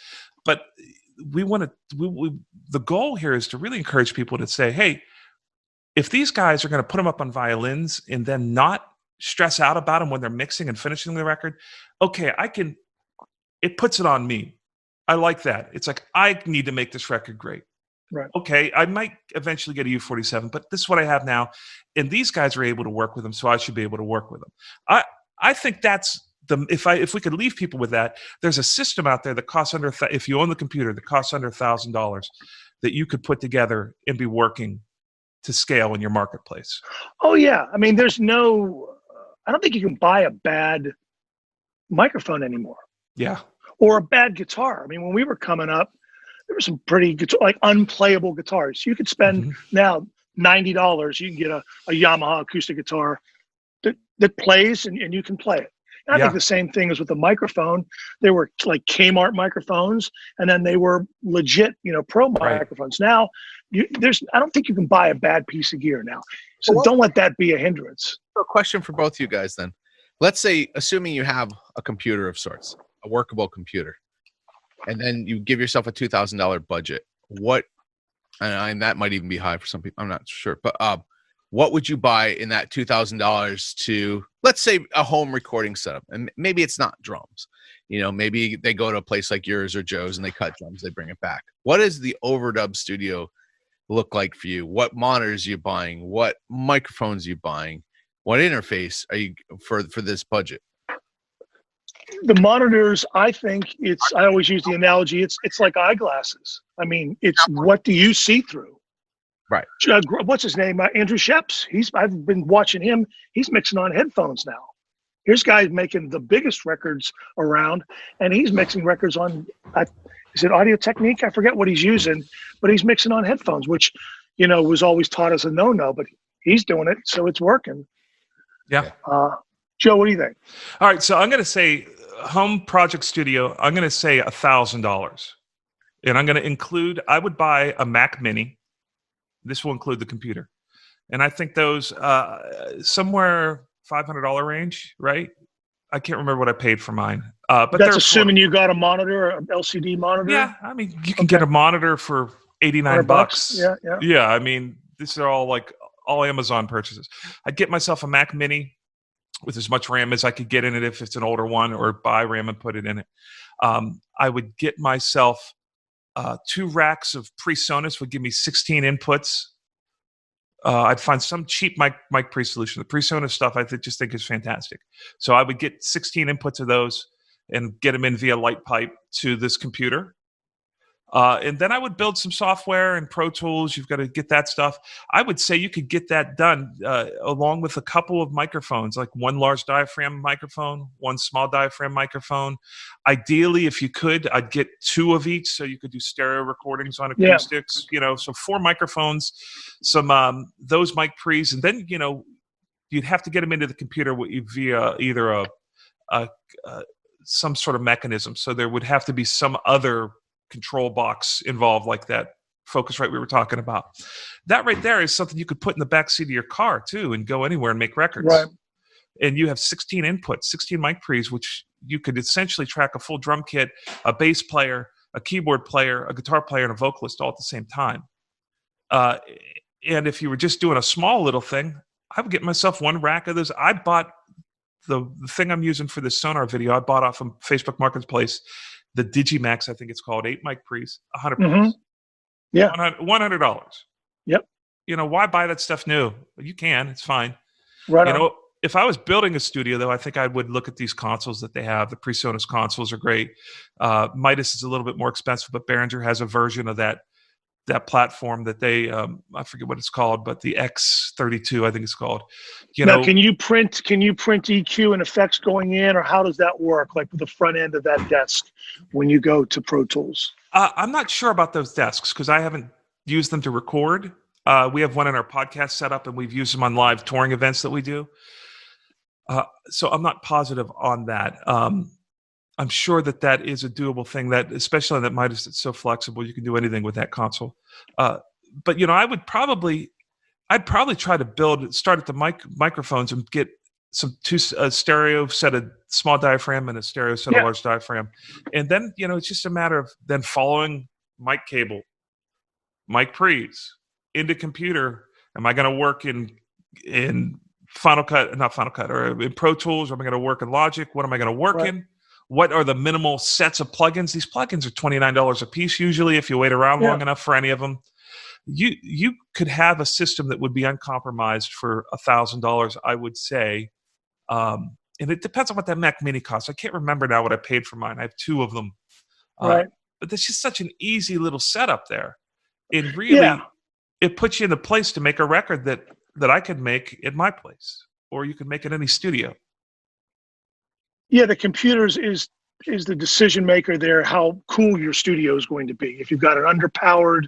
but the goal here is to really encourage people to say, hey, if these guys are going to put them up on violins and then not stress out about them when they're mixing and finishing the record, okay, it puts it on me. I like that. It's like, I need to make this record great. Right. Okay, I might eventually get a U47, but this is what I have now. And these guys are able to work with them, so I should be able to work with them. I think that's if we could leave people with that, there's a system out there that costs if you own the computer, that costs under $1,000 that you could put together and be working to scale in your marketplace. Oh yeah. I mean, I don't think you can buy a bad microphone anymore. Yeah. Or a bad guitar. I mean, when we were coming up, there were some pretty unplayable guitars. You could spend now $90. You can get a Yamaha acoustic guitar that plays and you can play it. And I think the same thing is with the microphone. They were like Kmart microphones, and then they were legit, pro microphones. Now, I don't think you can buy a bad piece of gear now. So don't let that be a hindrance. A question for both you guys then. Let's say, assuming you have a computer of sorts, a workable computer, and then you give yourself a $2,000 budget. And that might even be high for some people. I'm not sure. But what would you buy in that $2,000 to, let's say, a home recording setup? And maybe it's not drums. Maybe they go to a place like yours or Joe's and they cut drums, they bring it back. What does the overdub studio look like for you? What monitors are you buying? What microphones are you buying? What interface are you for this budget? The monitors, I think I always use the analogy, it's like eyeglasses. I mean, it's what do you see through? Right. What's his name? Andrew Sheps. I've been watching him. He's mixing on headphones now. Here's guys making the biggest records around, and he's mixing records on. Is it Audio Technique? I forget what he's using, but he's mixing on headphones, which was always taught as a no-no. But he's doing it, so it's working. Yeah. Joe, what do you think? All right, so I'm going to say home project studio. I'm going to say $1,000, and I'm going to include. I would buy a Mac Mini. This will include the computer, and I think those somewhere $500 range, right? I can't remember what I paid for mine. But that's assuming you got a monitor, an LCD monitor. Yeah, I mean, you can get a monitor for $89. Yeah. Yeah, I mean, these are all Amazon purchases. I'd get myself a Mac Mini with as much RAM as I could get in it if it's an older one, or buy RAM and put it in it. I would get myself 2 racks of PreSonus would give me 16 inputs. I'd find some cheap mic pre solution. The PreSonus stuff I just think is fantastic. So I would get 16 inputs of those and get them in via light pipe to this computer. And then I would build some software and Pro Tools. You've got to get that stuff. I would say you could get that done along with a couple of microphones, like one large diaphragm microphone, one small diaphragm microphone. Ideally, if you could, I'd get 2 of each so you could do stereo recordings on acoustics. So 4 microphones, some those mic pre's, and then you'd have to get them into the computer via either some sort of mechanism. So there would have to be some other control box involved, like that Focusrite we were talking about. That right there is something you could put in the back seat of your car too and go anywhere and make records. Right. And you have 16 inputs, 16 mic pre's, which you could essentially track a full drum kit, a bass player, a keyboard player, a guitar player, and a vocalist all at the same time. And if you were just doing a small little thing, I would get myself 1 rack of those. I bought the thing I'm using for this Sonar video. I bought off of Facebook Marketplace, the Digimax, I think it's called, 8 mic pre's, $100. Mm-hmm. Yeah. $100. Yep. Why buy that stuff new? You can, it's fine. Right. If I was building a studio, though, I think I would look at these consoles that they have. The PreSonus consoles are great. Midas is a little bit more expensive, but Behringer has a version of that platform that they, I forget what it's called, but the X32, I think it's called. Now, can you print EQ and effects going in, or how does that work? Like with the front end of that desk when you go to Pro Tools? I'm not sure about those desks because I haven't used them to record. We have one in our podcast setup, and we've used them on live touring events that we do. So I'm not positive on that. I'm sure that is a doable thing, that especially on that Midas, it's so flexible. You can do anything with that console. But I'd probably try to start at the microphones and get a stereo set of small diaphragm and a stereo set of large diaphragm. And then, it's just a matter of then following mic cable, mic pre's into computer. Am I going to work in not Final Cut, or in Pro Tools? Or am I going to work in Logic? What am I going to work in? What are the minimal sets of plugins? These plugins are $29 a piece usually if you wait around long enough for any of them. You could have a system that would be uncompromised for $1,000, I would say. And it depends on what that Mac Mini costs. I can't remember now what I paid for mine. I have 2 of them. But that's just such an easy little setup there. And really, it puts you in the place to make a record that I could make at my place, or you could make at any studio. Yeah, the computers is the decision maker there, how cool your studio is going to be. If you've got an underpowered,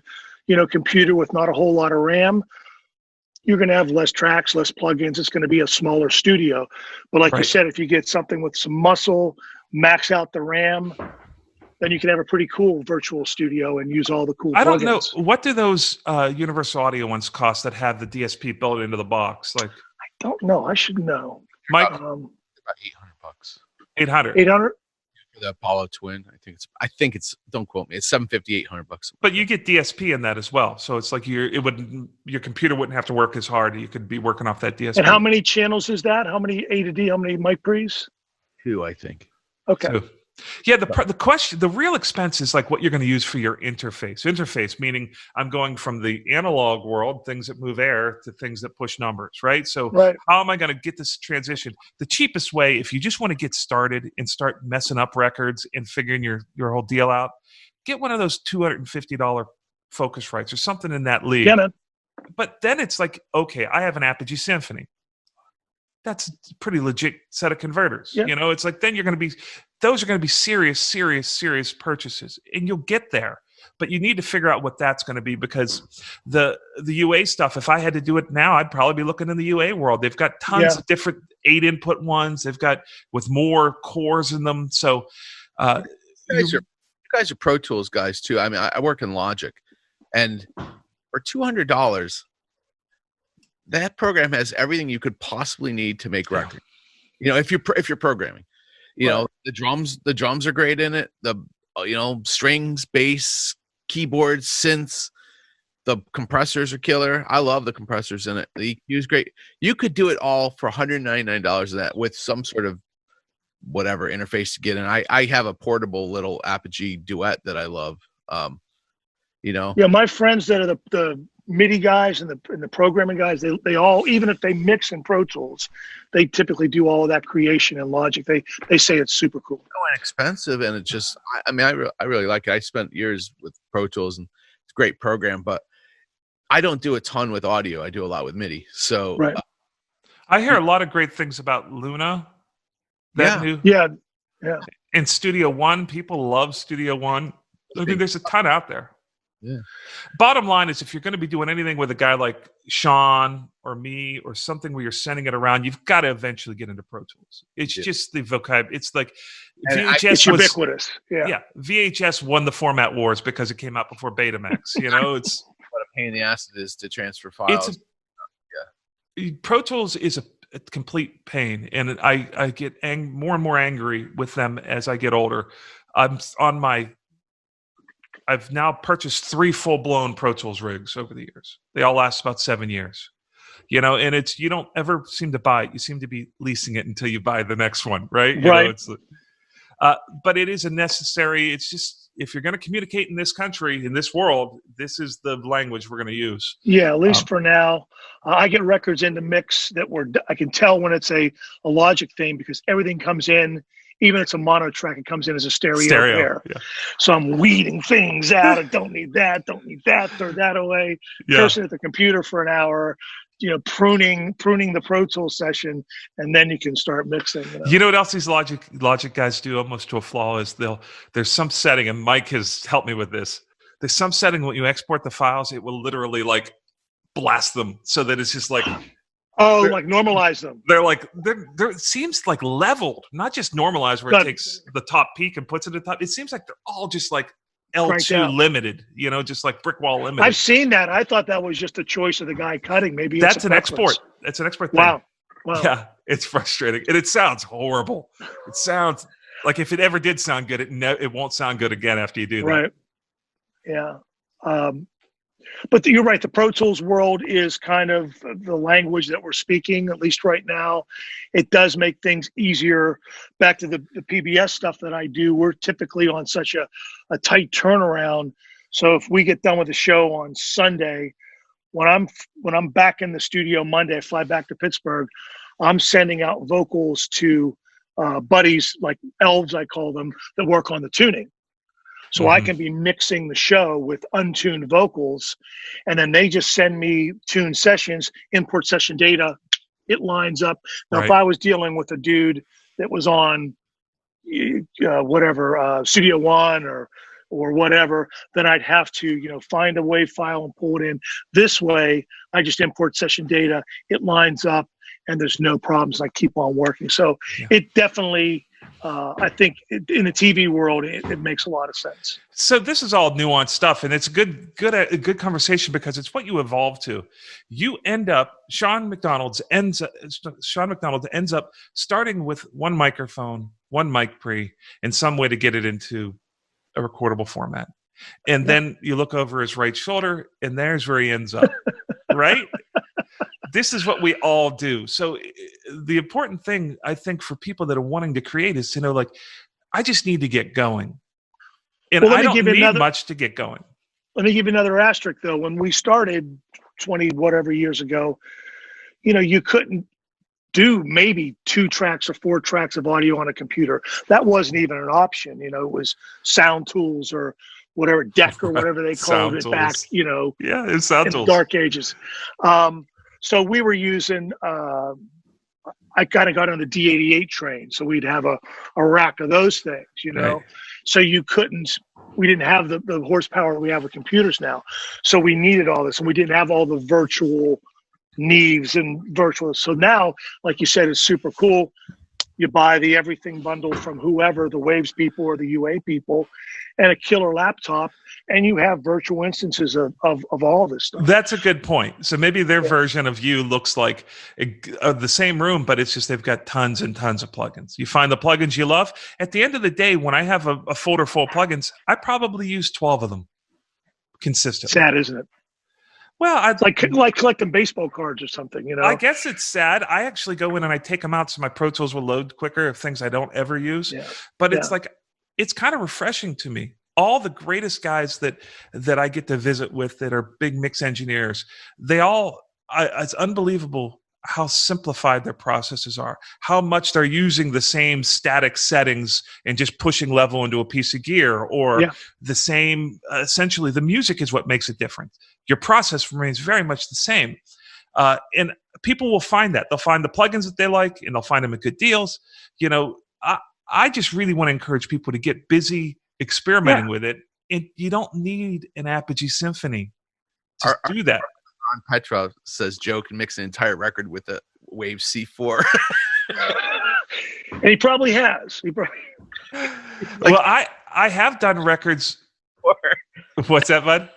computer with not a whole lot of RAM, you're going to have less tracks, less plugins. It's going to be a smaller studio. But like you said, if you get something with some muscle, max out the RAM, then you can have a pretty cool virtual studio and use all the cool plugins. I don't know. What do those Universal Audio ones cost that have the DSP built into the box? I don't know. I should know. Mike? About $800. 800. 800? For the Apollo Twin, I think it's. Don't quote me. It's $750, $800. But you get DSP in that as well, so it's like your computer wouldn't have to work as hard. You could be working off that DSP. And how many channels is that? How many A to D? How many mic pre's? 2, I think. Okay. 2. Yeah, the real expense is like what you're going to use for your interface. Interface meaning I'm going from the analog world, things that move air, to things that push numbers, right? So how am I going to get this transition? The cheapest way, if you just want to get started and start messing up records and figuring your whole deal out, get one of those $250 Focusrites or something in that league. Yeah, man. But then it's like, okay, I have an Apogee Symphony. That's a pretty legit set of converters. Yeah. You know, it's like then those are going to be serious purchases, and you'll get there. But you need to figure out what that's going to be, because the UA stuff, if I had to do it now, I'd probably be looking in the UA world. They've got tons of different 8-input ones. They've got with more cores in them. So you guys are Pro Tools guys too. I mean, I work in Logic, and for $200, that program has everything you could possibly need to make records. You know, if you're programming, you know, the drums are great in it. The strings, bass, keyboards, synths, the compressors are killer. I love the compressors in it. The EQ is great. You could do it all for $199 of that with some sort of whatever interface to get in. I have a portable little Apogee Duet that I love. Yeah, my friends that are the MIDI guys and the programming guys, they all, even if they mix in Pro Tools, they typically do all of that creation in Logic. They say it's super cool. Inexpensive, and it's just, I mean, I really like it. I spent years with Pro Tools, and it's a great program, but I don't do a ton with audio. I do a lot with MIDI. So right. I hear a lot of great things about Luna. Yeah. And Studio One, people love Studio One. I mean, there's a ton out there. Yeah. Bottom line is, if you're going to be doing anything with a guy like Sean or me or something where you're sending it around, you've got to eventually get into Pro Tools. It's just the vocab. It's like VHS it's ubiquitous. Yeah. VHS won the format wars because it came out before Betamax. You know, it's what a pain in the ass it is to transfer files. Pro Tools is a complete pain, and I get more and more angry with them as I get older. I've now purchased 3 full-blown Pro Tools rigs over the years. They all last about 7 years. You know, and you don't ever seem to buy it. You seem to be leasing it until you buy the next one, right? Right. But it is a necessary. It's just, if you're going to communicate in this country, in this world, this is the language we're going to use. Yeah, at least for now. I get records in the mix that I can tell when it's a Logic thing, because everything comes in. Even if it's a mono track, it comes in as a stereo pair. Yeah. So I'm weeding things out. I don't need that, throw that away. Yeah. Cursing at the computer for an hour, pruning the Pro Tools session, and then you can start mixing. You know what else these Logic guys do almost to a flaw is there's some setting, and Mike has helped me with this. There's some setting when you export the files, it will literally like blast them so that it's just like, like normalize them. They're it seems like leveled, not just normalized where it takes the top peak and puts it at the top. It seems like they're all just like L2 limited, just like brick wall limited. I've seen that. I thought that was just a choice of the guy cutting. Maybe that's an export. That's an export thing. Wow. Yeah, it's frustrating. And it sounds horrible. It sounds like if it ever did sound good, it won't sound good again after you do that. Right. Yeah. But you're right. The Pro Tools world is kind of the language that we're speaking, at least right now. It does make things easier. Back to the PBS stuff that I do, we're typically on such a tight turnaround. So if we get done with the show on Sunday, when I'm back in the studio Monday, I fly back to Pittsburgh, I'm sending out vocals to buddies, like elves, I call them, that work on the tuning. So I can be mixing the show with untuned vocals, and then they just send me tuned sessions, import session data. It lines up. Now, if I was dealing with a dude that was on Studio One or whatever, then I'd have to, find a WAV file and pull it in. This way, I just import session data. It lines up, and there's no problems. I keep on working. So it definitely. I think in the TV world, it makes a lot of sense. So this is all nuanced stuff, and it's a good conversation because it's what you evolve to. You end up Sean McDonald ends up starting with one microphone, one mic pre, and some way to get it into a recordable format, and then you look over his right shoulder, and there's where he ends up, right? This is what we all do. So the important thing, I think, for people that are wanting to create is to know, like, I just need to get going. And I don't need much to get going. Let me give you another asterisk, though. When we started 20 whatever years ago, you couldn't do maybe 2 tracks or 4 tracks of audio on a computer. That wasn't even an option. It was Sound Tools or whatever deck or whatever they called it back, Yeah, it's sound in the tools. dark ages. So we were using, I kind of got on the D88 train. So we'd have a rack of those things, Right. So we didn't have the horsepower we have with computers now. So we needed all this, and we didn't have all the virtual Neves and virtual. So now, like you said, it's super cool. You buy the everything bundle from whoever, the Waves people or the UA people, and a killer laptop, and you have virtual instances of all this stuff. That's a good point. So maybe their version of you looks like the same room, but it's just they've got tons and tons of plugins. You find the plugins you love. At the end of the day, when I have a folder full of plugins, I probably use 12 of them consistently. Sad, isn't it? Well, I'd like collecting baseball cards or something, I guess it's sad. I actually go in and I take them out so my Pro Tools will load quicker of things I don't ever use. Yeah. But it's like, it's kind of refreshing to me. All the greatest guys that I get to visit with that are big mix engineers, it's unbelievable how simplified their processes are, how much they're using the same static settings and just pushing level into a piece of gear, or the same, essentially the music is what makes it different. Your process remains very much the same. And people will find that. They'll find the plugins that they like, and they'll find them at good deals. I just really want to encourage people to get busy experimenting with it. And you don't need an Apogee Symphony to do that. Ron Petrov says Joe can mix an entire record with a Wave C4. And he probably has. Well, I have done records. What's that, bud?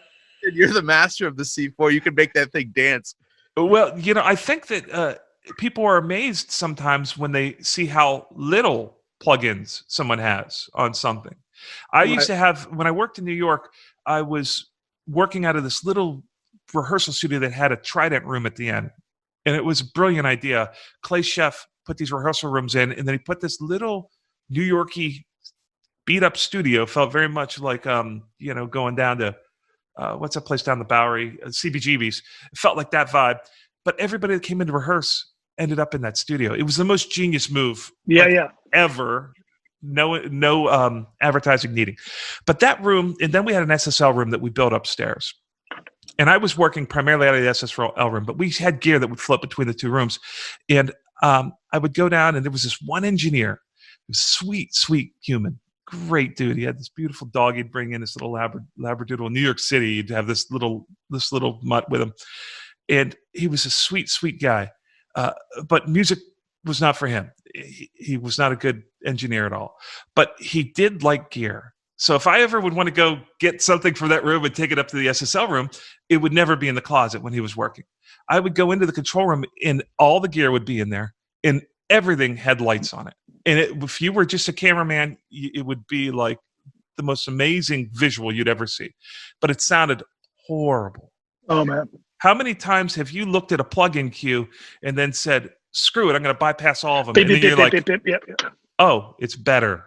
You're the master of the C4. You can make that thing dance. Well, I think that people are amazed sometimes when they see how little plugins someone has on something. I used to have, when I worked in New York, I was working out of this little rehearsal studio that had a Trident room at the end. And it was a brilliant idea. Clay Sheff put these rehearsal rooms in, and then he put this little New Yorkie beat up studio. Felt very much like, going down to, what's that place down the Bowery? CBGB's. It felt like that vibe. But everybody that came in to rehearse ended up in that studio. It was the most genius move ever. No advertising needing. But that room, and then we had an SSL room that we built upstairs. And I was working primarily out of the SSL room, but we had gear that would float between the two rooms. And I would go down, and there was this one engineer, sweet, sweet human, great dude. He had this beautiful dog he'd bring in, this little Labradoodle. In New York City, he'd have this little mutt with him. And he was a sweet, sweet guy. But music was not for him. He was not a good engineer at all. But he did like gear. So if I ever would want to go get something from that room and take it up to the SSL room, it would never be in the closet when he was working. I would go into the control room, and all the gear would be in there, and everything had lights on it. And if you were just a cameraman, it would be like the most amazing visual you'd ever see. But it sounded horrible. Oh, man. How many times have you looked at a plugin queue and then said, screw it, I'm going to bypass all of them? And then you're like, oh, it's better.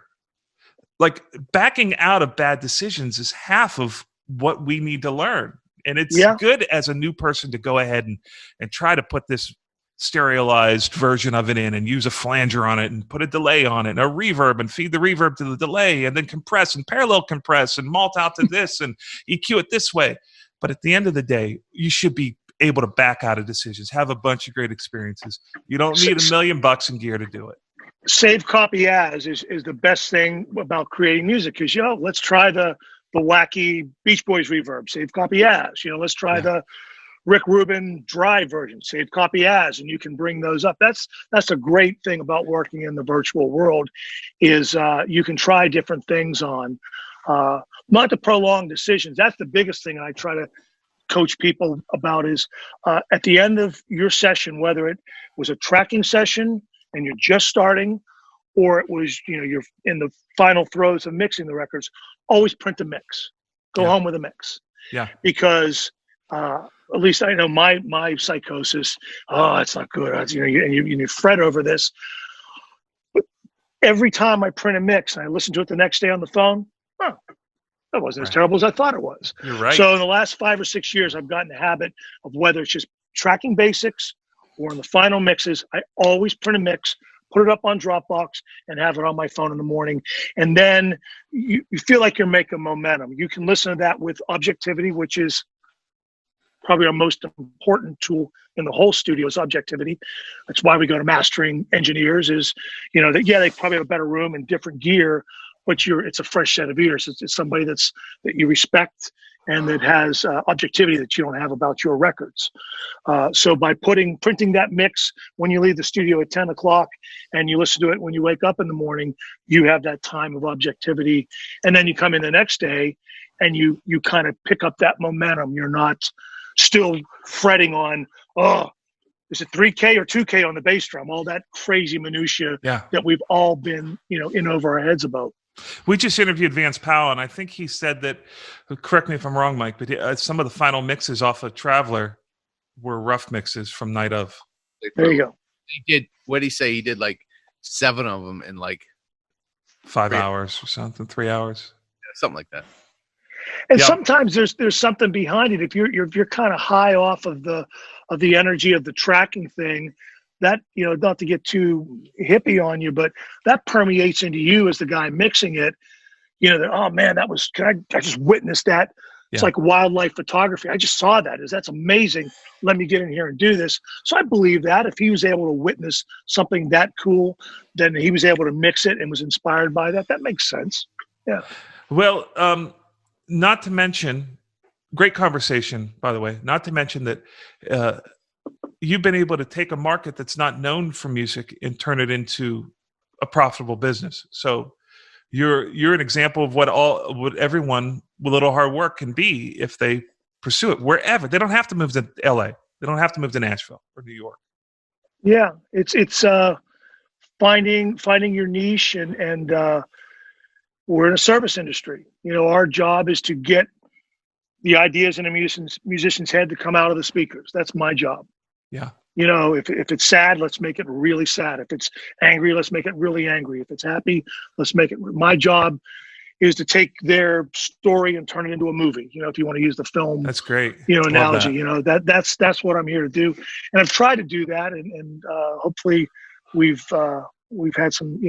Like, backing out of bad decisions is half of what we need to learn. And it's good as a new person to go ahead and try to put this stereolized version of it in and use a flanger on it and put a delay on it and a reverb and feed the reverb to the delay and then compress and parallel compress and malt out to this and EQ it this way. But at the end of the day, you should be able to back out of decisions, have a bunch of great experiences. You don't need $1 million in gear to do it. Save copy as is the best thing about creating music, because let's try the wacky Beach Boys reverb, save copy as. Let's try the Rick Rubin Drive version, save copy as, and you can bring those up. That's a great thing about working in the virtual world, is you can try different things on, not to prolong decisions. That's the biggest thing I try to coach people about, is at the end of your session, whether it was a tracking session and you're just starting, or it was, you're in the final throes of mixing the records, always print a mix. Go home with a mix. Yeah. Because at least I know my psychosis, it's not good. And you fret over this. But every time I print a mix and I listen to it the next day on the phone, that wasn't as terrible as I thought it was. You're right. So in the last 5 or 6 years, I've gotten the habit of, whether it's just tracking basics or in the final mixes, I always print a mix, put it up on Dropbox, and have it on my phone in the morning. And then you feel like you're making momentum. You can listen to that with objectivity, which is probably our most important tool in the whole studio is objectivity. That's why we go to mastering engineers is, that, they probably have a better room and different gear, but it's a fresh set of ears. It's somebody that you respect and that has objectivity that you don't have about your records. So by printing that mix when you leave the studio at 10 o'clock and you listen to it when you wake up in the morning, you have that time of objectivity. And then you come in the next day and you kind of pick up that momentum. You're not still fretting on, is it 3K or 2K on the bass drum? All that crazy minutia that we've all been, in over our heads about. We just interviewed Vance Powell, and I think he said that, correct me if I'm wrong, Mike, but some of the final mixes off of Traveler were rough mixes from Night Of. There you go. He did, what did he say? He did like 7 of them in like 5 hours or something, 3 hours. Yeah, something like that. And sometimes there's something behind it. If you're kind of high off of the energy of the tracking thing, that, not to get too hippie on you, but that permeates into you as the guy mixing it. That, oh man, I just witnessed that. It's like wildlife photography. I just saw that. That's amazing. Let me get in here and do this. So I believe that if he was able to witness something that cool, then he was able to mix it and was inspired by that. That makes sense. Yeah. Well, not to mention, great conversation, by the way, not to mention that you've been able to take a market that's not known for music and turn it into a profitable business. So you're an example of what everyone with a little hard work can be if they pursue it wherever. They don't have to move to LA. They don't have to move to Nashville or New York. Yeah, it's finding your niche, and we're in a service industry. Our job is to get the ideas in a musician's head to come out of the speakers. That's my job. Yeah. If it's sad, let's make it really sad. If it's angry, let's make it really angry. If it's happy, let's make it. My job is to take their story and turn it into a movie. If you want to use the film, that's great. Analogy. That's what I'm here to do, and I've tried to do that, and hopefully we've had some,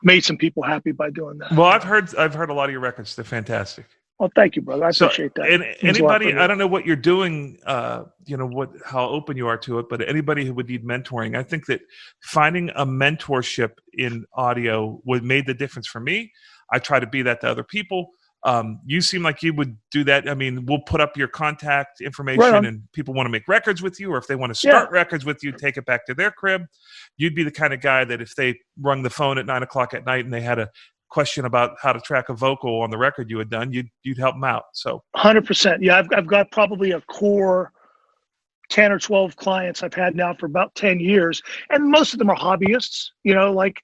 made some people happy by doing that. Well, I've heard a lot of your records. They're fantastic. Well, thank you, brother. I appreciate that. And anybody, I don't know what you're doing, how open you are to it, but anybody who would need mentoring, I think that finding a mentorship in audio made the difference for me. I try to be that to other people. You seem like you would do that. I mean, we'll put up your contact information, and people want to make records with you, or if they want to start records with you, take it back to their crib. You'd be the kind of guy that if they rung the phone at 9 o'clock at night and they had a question about how to track a vocal on the record you had done, you'd help them out. So 100%. Yeah, I've got probably a core 10 or 12 clients I've had now for about 10 years, and most of them are hobbyists. Like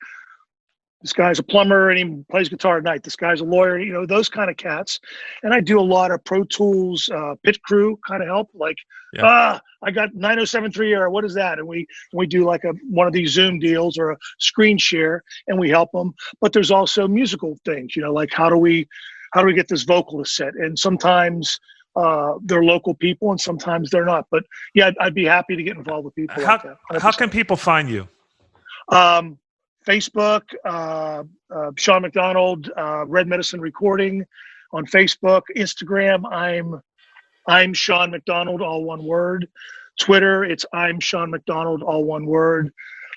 this guy's a plumber and he plays guitar at night. This guy's a lawyer, those kind of cats. And I do a lot of Pro Tools, pit crew kind of help. Like, I got 9073 error. What is that? And we do like one of these Zoom deals or a screen share, and we help them. But there's also musical things, like how do we get this vocal to set? And sometimes they're local people and sometimes they're not. But yeah, I'd be happy to get involved with people like that. How can people find you? Facebook, Sean McDonald, Red Medicine Recording on Facebook. Instagram, I'm Sean McDonald, all one word. Twitter, it's I'm Sean McDonald, all one word.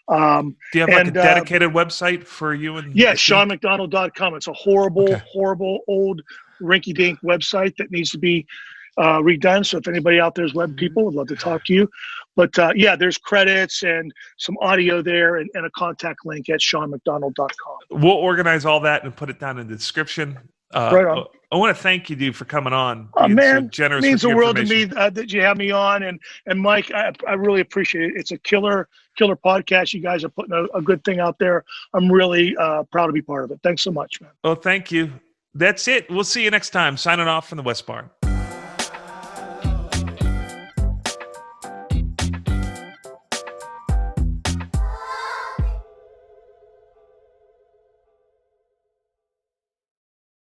Do you have like a dedicated website for you? Yeah, SeanMcDonald.com. It's a horrible old rinky-dink website that needs to be redone. So if anybody out there is web people, I'd love to talk to you. But there's credits and some audio there and a contact link at SeanMcDonald.com. We'll organize all that and put it down in the description. Right on. I want to thank you, dude, for coming on. Oh, man, so generous. It means with the world to information. me that you have me on. And Mike, I really appreciate it. It's a killer podcast. You guys are putting a good thing out there. I'm really proud to be part of it. Thanks so much, man. Well, thank you. That's it. We'll see you next time. Signing off from the West Barn.